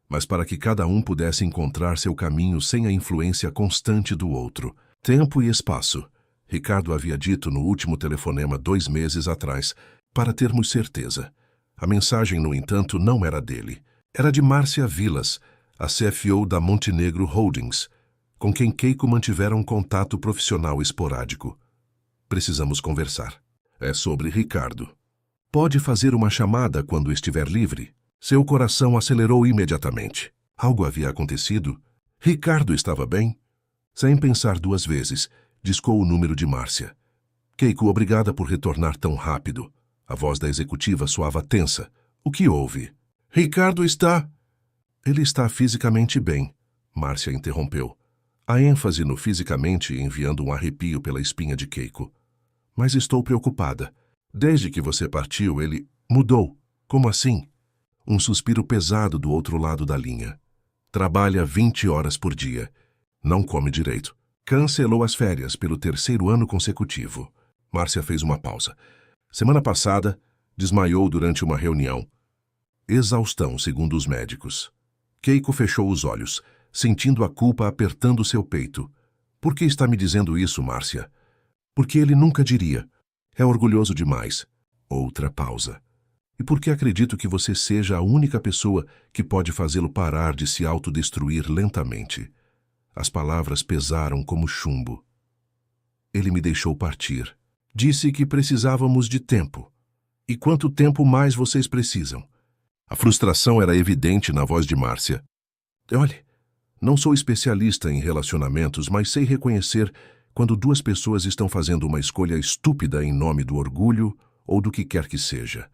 A: mas para que cada um pudesse encontrar seu caminho sem a influência constante do outro. Tempo e espaço, Ricardo havia dito no último telefonema 2 meses atrás, para termos certeza. A mensagem, no entanto, não era dele. Era de Márcia Vilas, a CFO da Montenegro Holdings, com quem Keiko mantivera um contato profissional esporádico. Precisamos conversar. É sobre Ricardo. Pode fazer uma chamada quando estiver livre. Seu coração acelerou imediatamente. Algo havia acontecido? Ricardo estava bem? Sem pensar 2 vezes, discou o número de Márcia. Keiko, obrigada por retornar tão rápido. A voz da executiva soava tensa. O que houve? Ricardo está... Ele está fisicamente bem, Márcia interrompeu. A ênfase no fisicamente enviando um arrepio pela espinha de Keiko. Mas estou preocupada. Desde que você partiu, ele mudou. Como assim? Um suspiro pesado do outro lado da linha. Trabalha 20 horas por dia. Não come direito. Cancelou as férias pelo 3º ano consecutivo. Márcia fez uma pausa. Semana passada, desmaiou durante uma reunião. Exaustão, segundo os médicos. Keiko fechou os olhos, sentindo a culpa apertando seu peito. Por que está me dizendo isso, Márcia? Porque ele nunca diria. É orgulhoso demais. Outra pausa. E porque acredito que você seja a única pessoa que pode fazê-lo parar de se autodestruir lentamente. As palavras pesaram como chumbo. Ele me deixou partir. Disse que precisávamos de tempo. E quanto tempo mais vocês precisam? A frustração era evidente na voz de Márcia. Olhe, não sou especialista em relacionamentos, mas sei reconhecer quando 2 pessoas estão fazendo uma escolha estúpida em nome do orgulho ou do que quer que seja.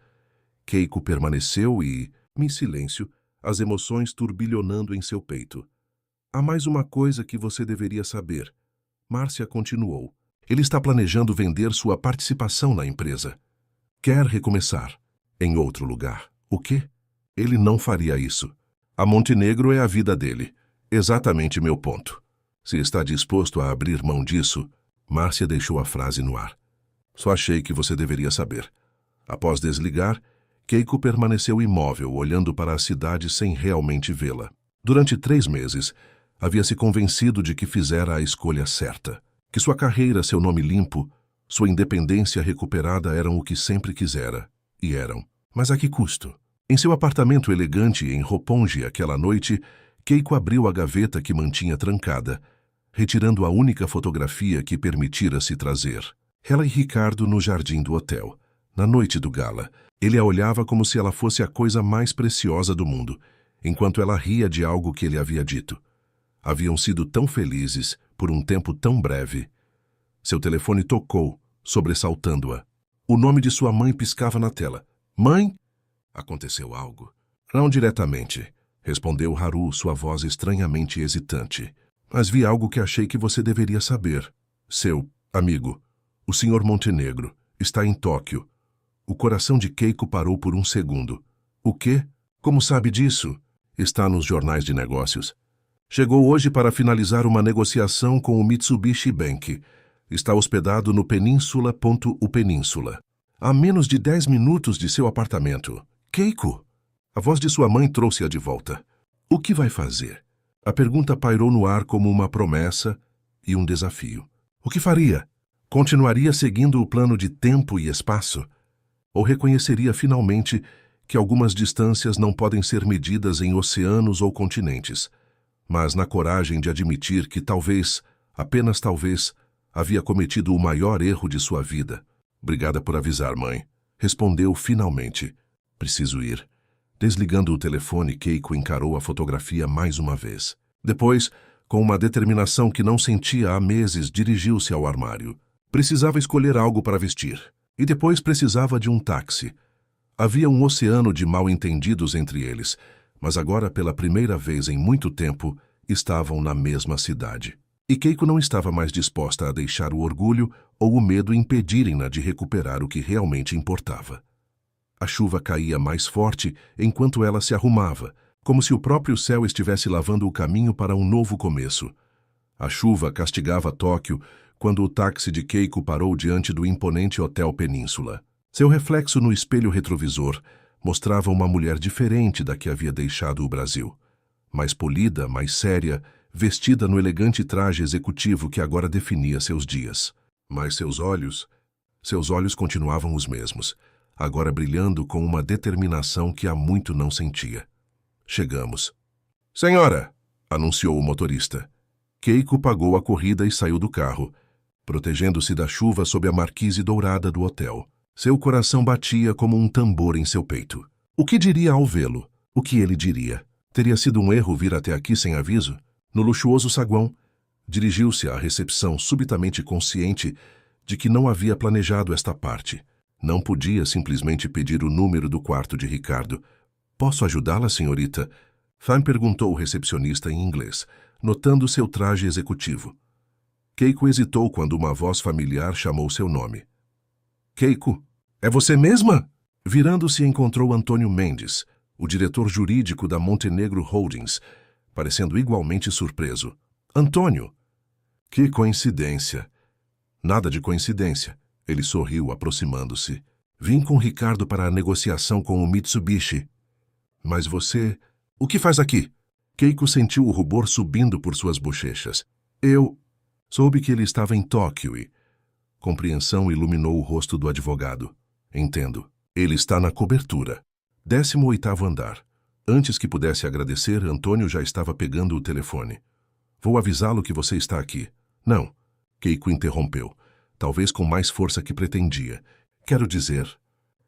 A: Keiko permaneceu e, em silêncio, as emoções turbilhonando em seu peito. Há mais uma coisa que você deveria saber. Márcia continuou. Ele está planejando vender sua participação na empresa. Quer recomeçar em outro lugar. O quê? Ele não faria isso. A Montenegro é a vida dele. Exatamente meu ponto. Se está disposto a abrir mão disso, Márcia deixou a frase no ar. Só achei que você deveria saber. Após desligar, Keiko permaneceu imóvel, olhando para a cidade sem realmente vê-la. Durante 3 meses, havia se convencido de que fizera a escolha certa. Que sua carreira, seu nome limpo, sua independência recuperada eram o que sempre quisera. E eram. Mas a que custo? Em seu apartamento elegante em Roppongi aquela noite, Keiko abriu a gaveta que mantinha trancada, retirando a única fotografia que permitira se trazer. Ela e Ricardo no jardim do hotel. Na noite do gala, ele a olhava como se ela fosse a coisa mais preciosa do mundo, enquanto ela ria de algo que ele havia dito. Haviam sido tão felizes por um tempo tão breve. Seu telefone tocou, sobressaltando-a. O nome de sua mãe piscava na tela. Mãe? Aconteceu algo? Não diretamente, respondeu Haru, sua voz estranhamente hesitante. Mas vi algo que achei que você deveria saber. Seu amigo, o Sr. Montenegro, está em Tóquio. O coração de Keiko parou por um segundo. O quê? Como sabe disso? Está nos jornais de negócios. Chegou hoje para finalizar uma negociação com o Mitsubishi Bank. Está hospedado no Península. A menos de 10 minutos de seu apartamento. Keiko! A voz de sua mãe trouxe-a de volta. O que vai fazer? A pergunta pairou no ar como uma promessa e um desafio. O que faria? Continuaria seguindo o plano de tempo e espaço? Ou reconheceria finalmente que algumas distâncias não podem ser medidas em oceanos ou continentes, mas na coragem de admitir que talvez, apenas talvez, havia cometido o maior erro de sua vida? Obrigada por avisar, mãe. Respondeu finalmente. Preciso ir. Desligando o telefone, Keiko encarou a fotografia mais uma vez. Depois, com uma determinação que não sentia há meses, dirigiu-se ao armário. Precisava escolher algo para vestir. E depois precisava de um táxi. Havia um oceano de mal-entendidos entre eles, mas agora, pela primeira vez em muito tempo, estavam na mesma cidade. E Keiko não estava mais disposta a deixar o orgulho ou o medo impedirem-na de recuperar o que realmente importava. A chuva caía mais forte enquanto ela se arrumava, como se o próprio céu estivesse lavando o caminho para um novo começo. A chuva castigava Tóquio quando o táxi de Keiko parou diante do imponente Hotel Península. Seu reflexo no espelho retrovisor mostrava uma mulher diferente da que havia deixado o Brasil. Mais polida, mais séria, vestida no elegante traje executivo que agora definia seus dias. Mas seus olhos continuavam os mesmos, agora brilhando com uma determinação que há muito não sentia. Chegamos. Senhora, anunciou o motorista. Keiko pagou a corrida e saiu do carro, protegendo-se da chuva sob a marquise dourada do hotel. Seu coração batia como um tambor em seu peito. O que diria ao vê-lo? O que ele diria? Teria sido um erro vir até aqui sem aviso? No luxuoso saguão, dirigiu-se à recepção subitamente consciente de que não havia planejado esta parte. Não podia simplesmente pedir o número do quarto de Ricardo. Posso ajudá-la, senhorita? Fan perguntou o recepcionista em inglês, notando seu traje executivo. Keiko hesitou quando uma voz familiar chamou seu nome. Keiko, é você mesma? Virando-se, encontrou Antônio Mendes, o diretor jurídico da Montenegro Holdings, parecendo igualmente surpreso. Antônio! Que coincidência! Nada de coincidência. Ele sorriu, aproximando-se. Vim com Ricardo para a negociação com o Mitsubishi. Mas você... O que faz aqui? Keiko sentiu o rubor subindo por suas bochechas. Eu... Soube que ele estava em Tóquio e... Compreensão iluminou o rosto do advogado. Entendo. Ele está na cobertura. 18º andar. Antes que pudesse agradecer, Antônio já estava pegando o telefone. Vou avisá-lo que você está aqui. Não. Keiko interrompeu, talvez com mais força que pretendia. Quero dizer...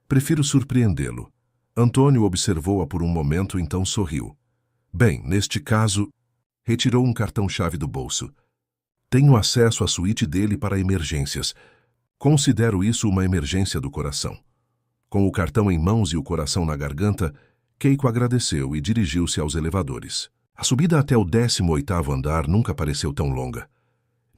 A: Prefiro surpreendê-lo. Antônio observou-a por um momento, então sorriu. Bem, neste caso... Retirou um cartão-chave do bolso. Tenho acesso à suíte dele para emergências. Considero isso uma emergência do coração. Com o cartão em mãos e o coração na garganta, Keiko agradeceu e dirigiu-se aos elevadores. A subida até o 18º andar nunca pareceu tão longa.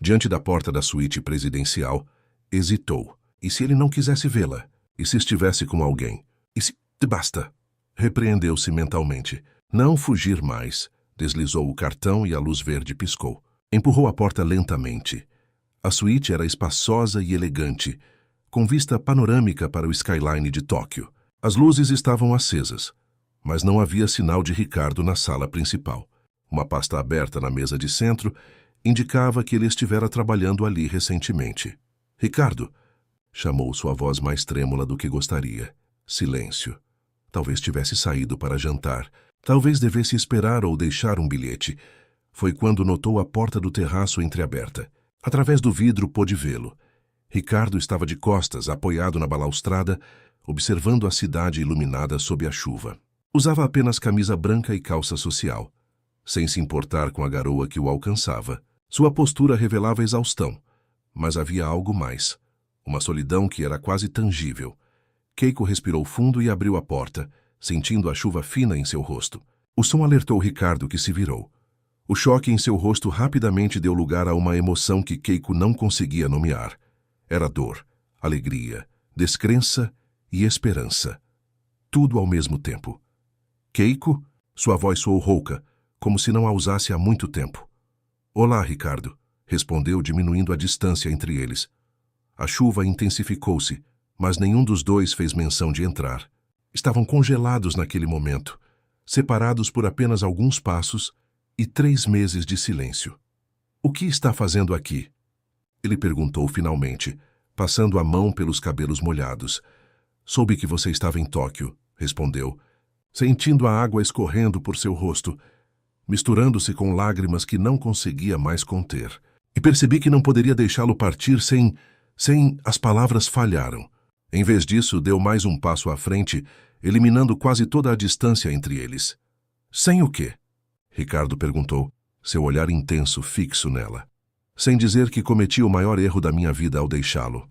A: Diante da porta da suíte presidencial, hesitou. E se ele não quisesse vê-la? E se estivesse com alguém? E se... Basta! Repreendeu-se mentalmente. Não fugir mais. Deslizou o cartão e a luz verde piscou. Empurrou a porta lentamente. A suíte era espaçosa e elegante, com vista panorâmica para o skyline de Tóquio. As luzes estavam acesas, mas não havia sinal de Ricardo na sala principal. Uma pasta aberta na mesa de centro indicava que ele estivera trabalhando ali recentemente. Ricardo, chamou sua voz mais trêmula do que gostaria. Silêncio. Talvez tivesse saído para jantar. Talvez devesse esperar ou deixar um bilhete. Foi quando notou a porta do terraço entreaberta. Através do vidro pôde vê-lo. Ricardo estava de costas, apoiado na balaustrada, observando a cidade iluminada sob a chuva. Usava apenas camisa branca e calça social, sem se importar com a garoa que o alcançava. Sua postura revelava exaustão, mas havia algo mais. Uma solidão que era quase tangível. Keiko respirou fundo e abriu a porta, sentindo a chuva fina em seu rosto. O som alertou Ricardo, que se virou. O choque em seu rosto rapidamente deu lugar a uma emoção que Keiko não conseguia nomear. Era dor, alegria, descrença e esperança. Tudo ao mesmo tempo. Keiko? Sua voz soou rouca, como se não a usasse há muito tempo. Olá, Ricardo, respondeu, diminuindo a distância entre eles. A chuva intensificou-se, mas nenhum dos dois fez menção de entrar. Estavam congelados naquele momento, separados por apenas alguns passos e 3 meses de silêncio. O que está fazendo aqui? Ele perguntou finalmente, passando a mão pelos cabelos molhados. Soube que você estava em Tóquio, respondeu, sentindo a água escorrendo por seu rosto, misturando-se com lágrimas que não conseguia mais conter. E percebi que não poderia deixá-lo partir sem... As palavras falharam. Em vez disso, deu mais um passo à frente, eliminando quase toda a distância entre eles. Sem o quê? Ricardo perguntou, seu olhar intenso fixo nela. Sem dizer que cometi o maior erro da minha vida ao deixá-lo.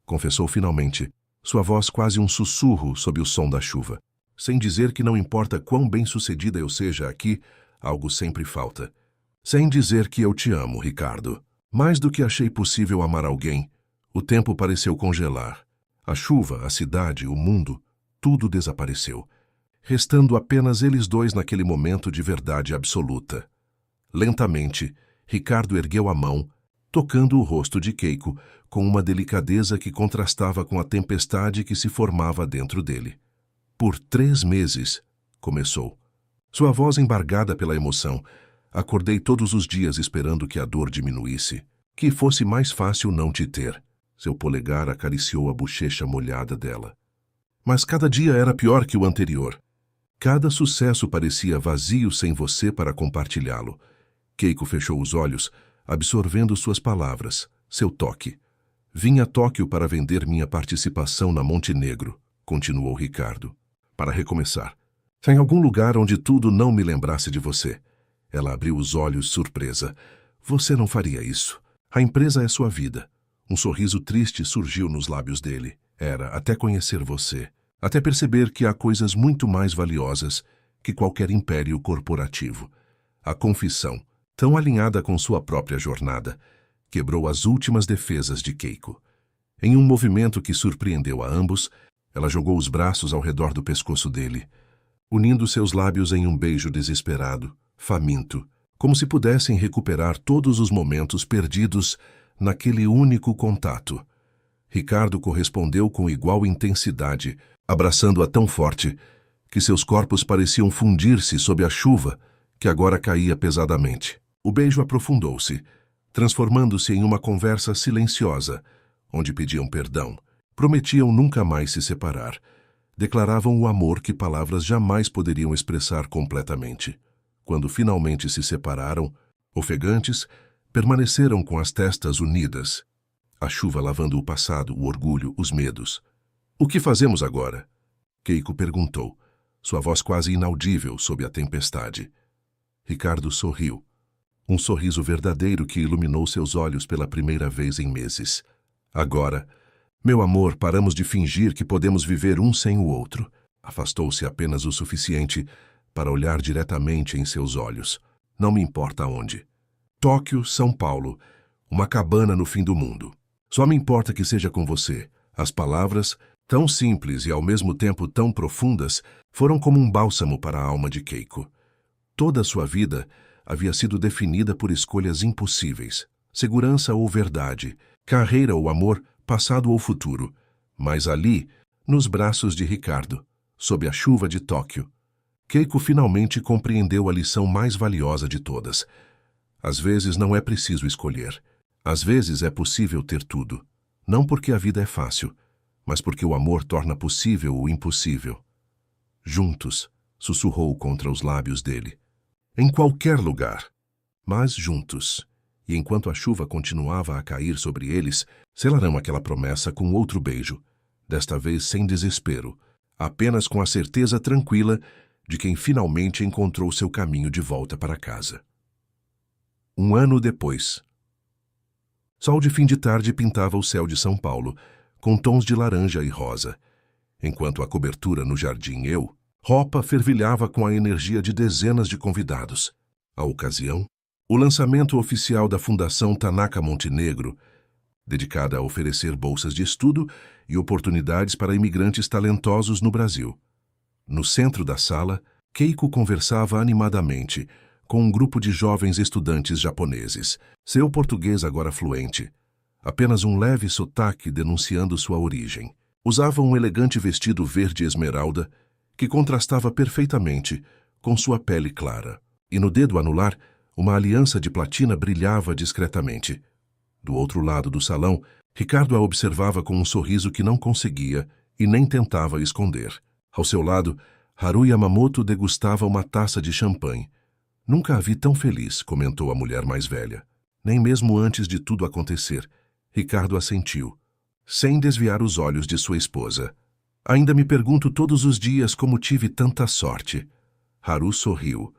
A: Confessou finalmente, sua voz quase um sussurro sob o som da chuva. Sem dizer que não importa quão bem-sucedida eu seja aqui, algo sempre falta. Sem dizer que eu te amo, Ricardo. Mais do que achei possível amar alguém, o tempo pareceu congelar. A chuva, a cidade, o mundo, tudo desapareceu, restando apenas eles dois naquele momento de verdade absoluta. Lentamente, Ricardo ergueu a mão, tocando o rosto de Keiko, com uma delicadeza que contrastava com a tempestade que se formava dentro dele. Por 3 meses, começou. Sua voz embargada pela emoção. Acordei todos os dias esperando que a dor diminuísse, que fosse mais fácil não te ter. Seu polegar acariciou a bochecha molhada dela. Mas cada dia era pior que o anterior. Cada sucesso parecia vazio sem você para compartilhá-lo. Keiko fechou os olhos, absorvendo suas palavras, seu toque. Vim a Tóquio para vender minha participação na Montenegro, continuou Ricardo. Para recomeçar. Em algum lugar onde tudo não me lembrasse de você. Ela abriu os olhos, surpresa. Você não faria isso. A empresa é sua vida. Um sorriso triste surgiu nos lábios dele. Era até conhecer você. Até perceber que há coisas muito mais valiosas que qualquer império corporativo. A confissão, tão alinhada com sua própria jornada, quebrou as últimas defesas de Keiko. Em um movimento que surpreendeu a ambos, ela jogou os braços ao redor do pescoço dele, unindo seus lábios em um beijo desesperado, faminto, como se pudessem recuperar todos os momentos perdidos naquele único contato. Ricardo correspondeu com igual intensidade, abraçando-a tão forte que seus corpos pareciam fundir-se sob a chuva que agora caía pesadamente. O beijo aprofundou-se, transformando-se em uma conversa silenciosa, onde pediam perdão, prometiam nunca mais se separar, declaravam o amor que palavras jamais poderiam expressar completamente. Quando finalmente se separaram, ofegantes, permaneceram com as testas unidas, a chuva lavando o passado, o orgulho, os medos. O que fazemos agora? Keiko perguntou, sua voz quase inaudível sob a tempestade. Ricardo sorriu. Um sorriso verdadeiro que iluminou seus olhos pela primeira vez em meses. Agora, meu amor, paramos de fingir que podemos viver um sem o outro. Afastou-se apenas o suficiente para olhar diretamente em seus olhos. Não me importa onde. Tóquio, São Paulo, uma cabana no fim do mundo. Só me importa que seja com você. As palavras, tão simples e ao mesmo tempo tão profundas, foram como um bálsamo para a alma de Keiko. Toda a sua vida havia sido definida por escolhas impossíveis. Segurança ou verdade, carreira ou amor, passado ou futuro. Mas ali, nos braços de Ricardo, sob a chuva de Tóquio, Keiko finalmente compreendeu a lição mais valiosa de todas. Às vezes não é preciso escolher. Às vezes é possível ter tudo. Não porque a vida é fácil, mas porque o amor torna possível o impossível. Juntos, sussurrou contra os lábios dele. Em qualquer lugar, mas juntos. E enquanto a chuva continuava a cair sobre eles, selaram aquela promessa com outro beijo, desta vez sem desespero, apenas com a certeza tranquila de quem finalmente encontrou seu caminho de volta para casa. 1 ano depois. Sol de fim de tarde pintava o céu de São Paulo, com tons de laranja e rosa, enquanto a cobertura no jardim Ropa fervilhava com a energia de dezenas de convidados. A ocasião, o lançamento oficial da Fundação Tanaka Montenegro, dedicada a oferecer bolsas de estudo e oportunidades para imigrantes talentosos no Brasil. No centro da sala, Keiko conversava animadamente com um grupo de jovens estudantes japoneses, seu português agora fluente, apenas um leve sotaque denunciando sua origem. Usava um elegante vestido verde esmeralda que contrastava perfeitamente com sua pele clara, e no dedo anular uma aliança de platina brilhava discretamente. Do outro lado do salão, Ricardo a observava com um sorriso que não conseguia e nem tentava esconder. Ao seu lado, Haru Yamamoto degustava uma taça de champanhe. Nunca a vi tão feliz, comentou a mulher mais velha. Nem mesmo antes de tudo acontecer, Ricardo assentiu, sem desviar os olhos de sua esposa. Ainda me pergunto todos os dias como tive tanta sorte. Haru sorriu,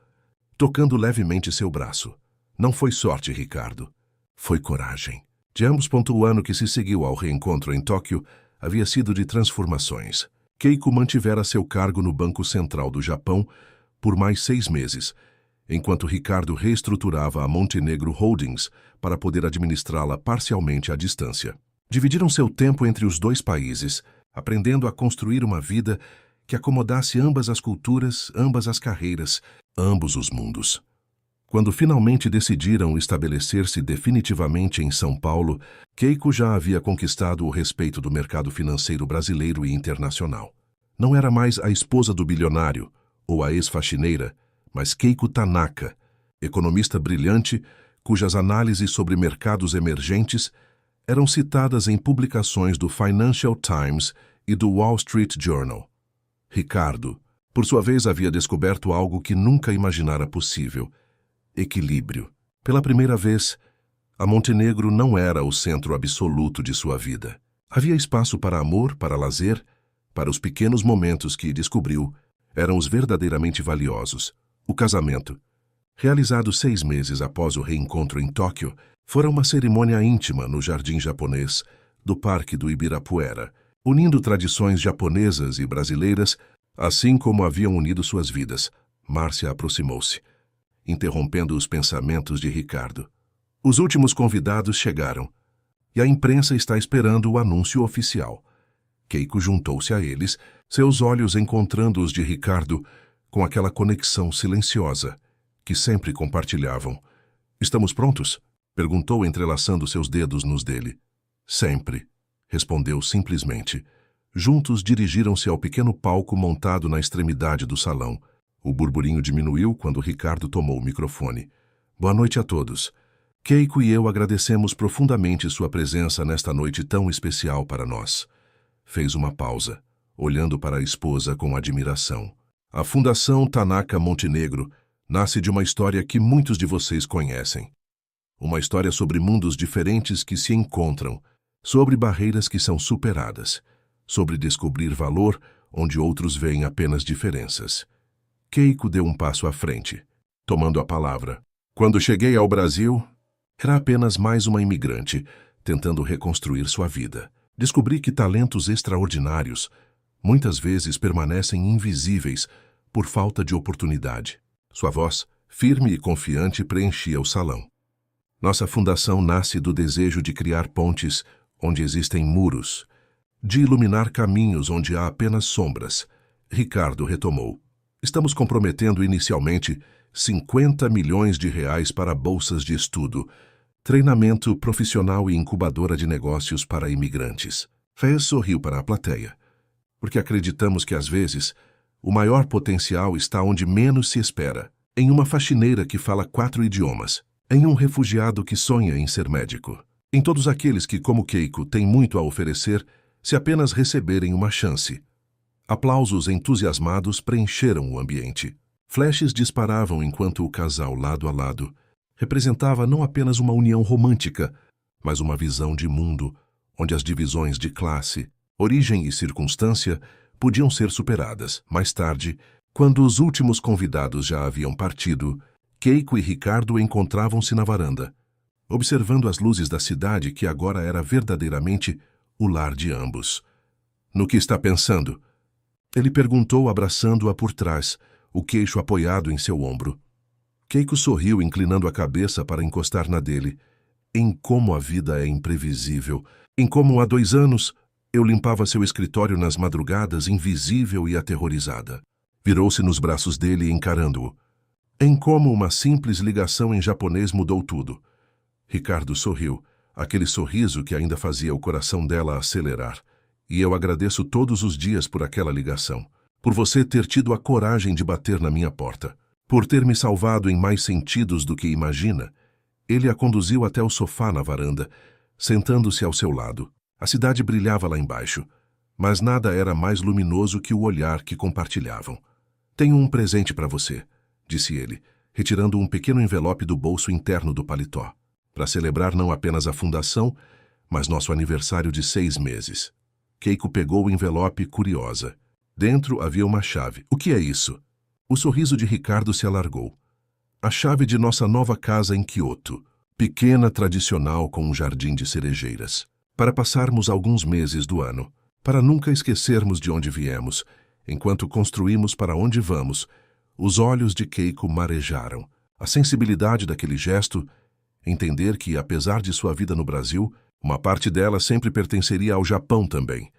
A: tocando levemente seu braço. Não foi sorte, Ricardo. Foi coragem. De ambos, o ano que se seguiu ao reencontro em Tóquio havia sido de transformações. Keiko mantivera seu cargo no Banco Central do Japão por mais 6 meses, enquanto Ricardo reestruturava a Montenegro Holdings para poder administrá-la parcialmente à distância. Dividiram seu tempo entre os dois países, aprendendo a construir uma vida que acomodasse ambas as culturas, ambas as carreiras, ambos os mundos. Quando finalmente decidiram estabelecer-se definitivamente em São Paulo, Keiko já havia conquistado o respeito do mercado financeiro brasileiro e internacional. Não era mais a esposa do bilionário ou a ex-faxineira, mas Keiko Tanaka, economista brilhante cujas análises sobre mercados emergentes eram citadas em publicações do Financial Times e do Wall Street Journal. Ricardo, por sua vez, havia descoberto algo que nunca imaginara possível: equilíbrio. Pela primeira vez, a Montenegro não era o centro absoluto de sua vida. Havia espaço para amor, para lazer, para os pequenos momentos que, descobriu, eram os verdadeiramente valiosos. O casamento, realizado 6 meses após o reencontro em Tóquio, fora uma cerimônia íntima no jardim japonês do Parque do Ibirapuera, unindo tradições japonesas e brasileiras, assim como haviam unido suas vidas. Márcia aproximou-se, interrompendo os pensamentos de Ricardo. Os últimos convidados chegaram, e a imprensa está esperando o anúncio oficial. Keiko juntou-se a eles, seus olhos encontrando os de Ricardo com aquela conexão silenciosa que sempre compartilhavam. "Estamos prontos?" perguntou, entrelaçando seus dedos nos dele. "Sempre", respondeu simplesmente. Juntos dirigiram-se ao pequeno palco montado na extremidade do salão. O burburinho diminuiu quando Ricardo tomou o microfone. "Boa noite a todos. Keiko e eu agradecemos profundamente sua presença nesta noite tão especial para nós." Fez uma pausa, olhando para a esposa com admiração. "A Fundação Tanaka Montenegro nasce de uma história que muitos de vocês conhecem. Uma história sobre mundos diferentes que se encontram, sobre barreiras que são superadas, sobre descobrir valor onde outros veem apenas diferenças." Keiko deu um passo à frente, tomando a palavra. "Quando cheguei ao Brasil, era apenas mais uma imigrante, tentando reconstruir sua vida. Descobri que talentos extraordinários muitas vezes permanecem invisíveis por falta de oportunidade." Sua voz, firme e confiante, preenchia o salão. "Nossa fundação nasce do desejo de criar pontes onde existem muros, de iluminar caminhos onde há apenas sombras." Ricardo retomou. "Estamos comprometendo inicialmente 50 milhões de reais para bolsas de estudo, treinamento profissional e incubadora de negócios para imigrantes." Fez sorriu para a plateia, porque acreditamos que, às vezes, o maior potencial está onde menos se espera: em uma faxineira que fala 4 idiomas, em um refugiado que sonha em ser médico, em todos aqueles que, como Keiko, têm muito a oferecer se apenas receberem uma chance. Aplausos entusiasmados preencheram o ambiente. Flashes disparavam enquanto o casal, lado a lado, representava não apenas uma união romântica, mas uma visão de mundo onde as divisões de classe, origem e circunstância podiam ser superadas. Mais tarde, quando os últimos convidados já haviam partido, Keiko e Ricardo encontravam-se na varanda, observando as luzes da cidade que agora era verdadeiramente o lar de ambos. "No que está pensando?" ele perguntou, abraçando-a por trás, o queixo apoiado em seu ombro. Keiko sorriu, inclinando a cabeça para encostar na dele. "Em como a vida é imprevisível. Em como há 2 anos eu limpava seu escritório nas madrugadas, invisível e aterrorizada." Virou-se nos braços dele, encarando-o. "Em como uma simples ligação em japonês mudou tudo." Ricardo sorriu, aquele sorriso que ainda fazia o coração dela acelerar. "E eu agradeço todos os dias por aquela ligação, por você ter tido a coragem de bater na minha porta, por ter me salvado em mais sentidos do que imagina." Ele a conduziu até o sofá na varanda, sentando-se ao seu lado. A cidade brilhava lá embaixo, mas nada era mais luminoso que o olhar que compartilhavam. "Tenho um presente para você", disse ele, retirando um pequeno envelope do bolso interno do paletó, para celebrar não apenas a fundação, mas nosso aniversário de 6 meses. Keiko pegou o envelope, curiosa. Dentro havia uma chave. "O que é isso?" O sorriso de Ricardo se alargou. "A chave de nossa nova casa em Kyoto, pequena, tradicional, com um jardim de cerejeiras, para passarmos alguns meses do ano." para nunca esquecermos de onde viemos, enquanto construímos para onde vamos. Os olhos de Keiko marejaram. A sensibilidade daquele gesto, entender que, apesar de sua vida no Brasil, uma parte dela sempre pertenceria ao Japão também.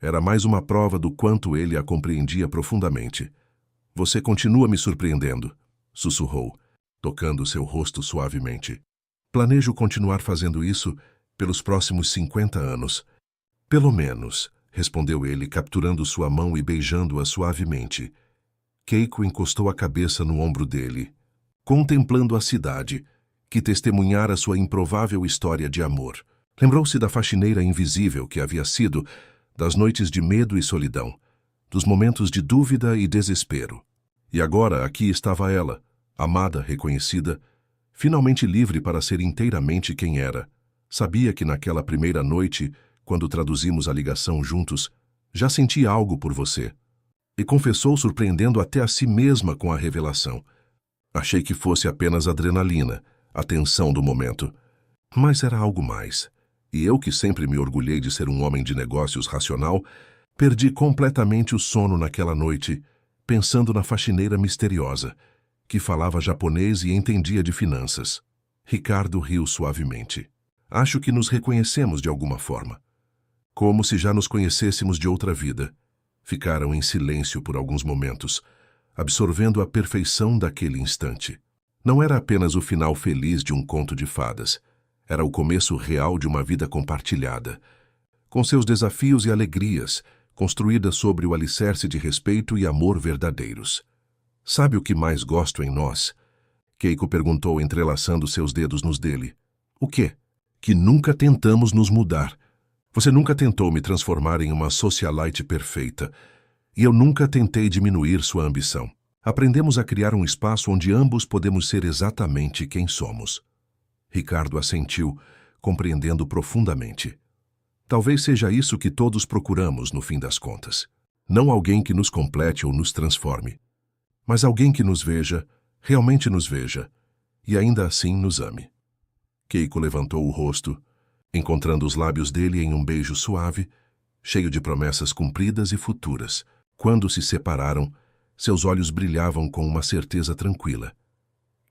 A: Era mais uma prova do quanto ele a compreendia profundamente. Você continua me surpreendendo, sussurrou, tocando seu rosto suavemente. Planejo continuar fazendo isso pelos próximos 50 anos. Pelo menos, respondeu ele, capturando sua mão e beijando-a suavemente. Keiko encostou a cabeça no ombro dele, contemplando a cidade, que testemunhara sua improvável história de amor. Lembrou-se da faxineira invisível que havia sido, das noites de medo e solidão, dos momentos de dúvida e desespero. E agora aqui estava ela, amada, reconhecida, finalmente livre para ser inteiramente quem era. Sabia que naquela primeira noite, quando traduzimos a ligação juntos, já sentia algo por você. E confessou, surpreendendo até a si mesma com a revelação. Achei que fosse apenas adrenalina, a tensão do momento. Mas era algo mais. E eu, que sempre me orgulhei de ser um homem de negócios racional, perdi completamente o sono naquela noite, pensando na faxineira misteriosa, que falava japonês e entendia de finanças. Ricardo riu suavemente. Acho que nos reconhecemos de alguma forma. Como se já nos conhecêssemos de outra vida. Ficaram em silêncio por alguns momentos, absorvendo a perfeição daquele instante. Não era apenas o final feliz de um conto de fadas. Era o começo real de uma vida compartilhada, com seus desafios e alegrias, construída sobre o alicerce de respeito e amor verdadeiros. Sabe o que mais gosto em nós? Keiko perguntou, entrelaçando seus dedos nos dele. O quê? Que nunca tentamos nos mudar. Você nunca tentou me transformar em uma socialite perfeita, e eu nunca tentei diminuir sua ambição. Aprendemos a criar um espaço onde ambos podemos ser exatamente quem somos. Ricardo assentiu, compreendendo profundamente. Talvez seja isso que todos procuramos no fim das contas. Não alguém que nos complete ou nos transforme, mas alguém que nos veja, realmente nos veja, e ainda assim nos ame. Keiko levantou o rosto, encontrando os lábios dele em um beijo suave, cheio de promessas cumpridas e futuras. Quando se separaram, seus olhos brilhavam com uma certeza tranquila.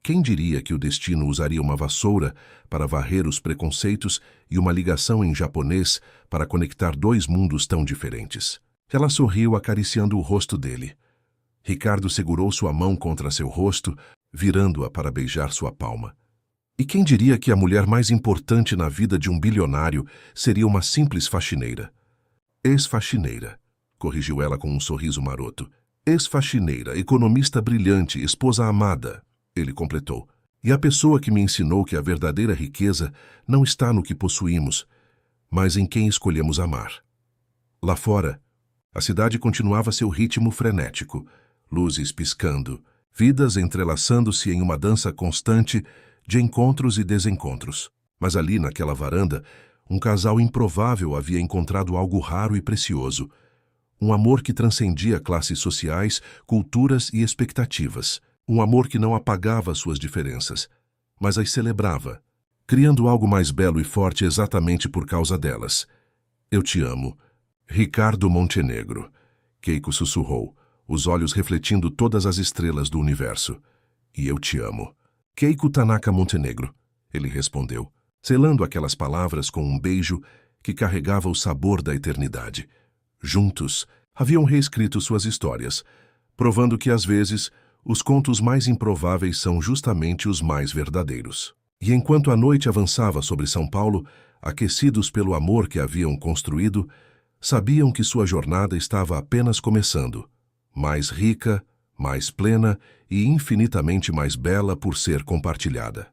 A: Quem diria que o destino usaria uma vassoura para varrer os preconceitos e uma ligação em japonês para conectar dois mundos tão diferentes? Ela sorriu, acariciando o rosto dele. Ricardo segurou sua mão contra seu rosto, virando-a para beijar sua palma. E quem diria que a mulher mais importante na vida de um bilionário seria uma simples faxineira? Ex-faxineira, corrigiu ela com um sorriso maroto. Ex-faxineira, economista brilhante, esposa amada, ele completou. E a pessoa que me ensinou que a verdadeira riqueza não está no que possuímos, mas em quem escolhemos amar. Lá fora, a cidade continuava seu ritmo frenético, luzes piscando, vidas entrelaçando-se em uma dança constante de encontros e desencontros. Mas ali, naquela varanda, um casal improvável havia encontrado algo raro e precioso. Um amor que transcendia classes sociais, culturas e expectativas. Um amor que não apagava suas diferenças, mas as celebrava, criando algo mais belo e forte exatamente por causa delas. Eu te amo. Ricardo Montenegro. Keiko sussurrou, os olhos refletindo todas as estrelas do universo. E eu te amo. Keiko Tanaka Montenegro, ele respondeu, selando aquelas palavras com um beijo que carregava o sabor da eternidade. Juntos, haviam reescrito suas histórias, provando que, às vezes, os contos mais improváveis são justamente os mais verdadeiros. E enquanto a noite avançava sobre São Paulo, aquecidos pelo amor que haviam construído, sabiam que sua jornada estava apenas começando, mais rica, mais plena e infinitamente mais bela por ser compartilhada.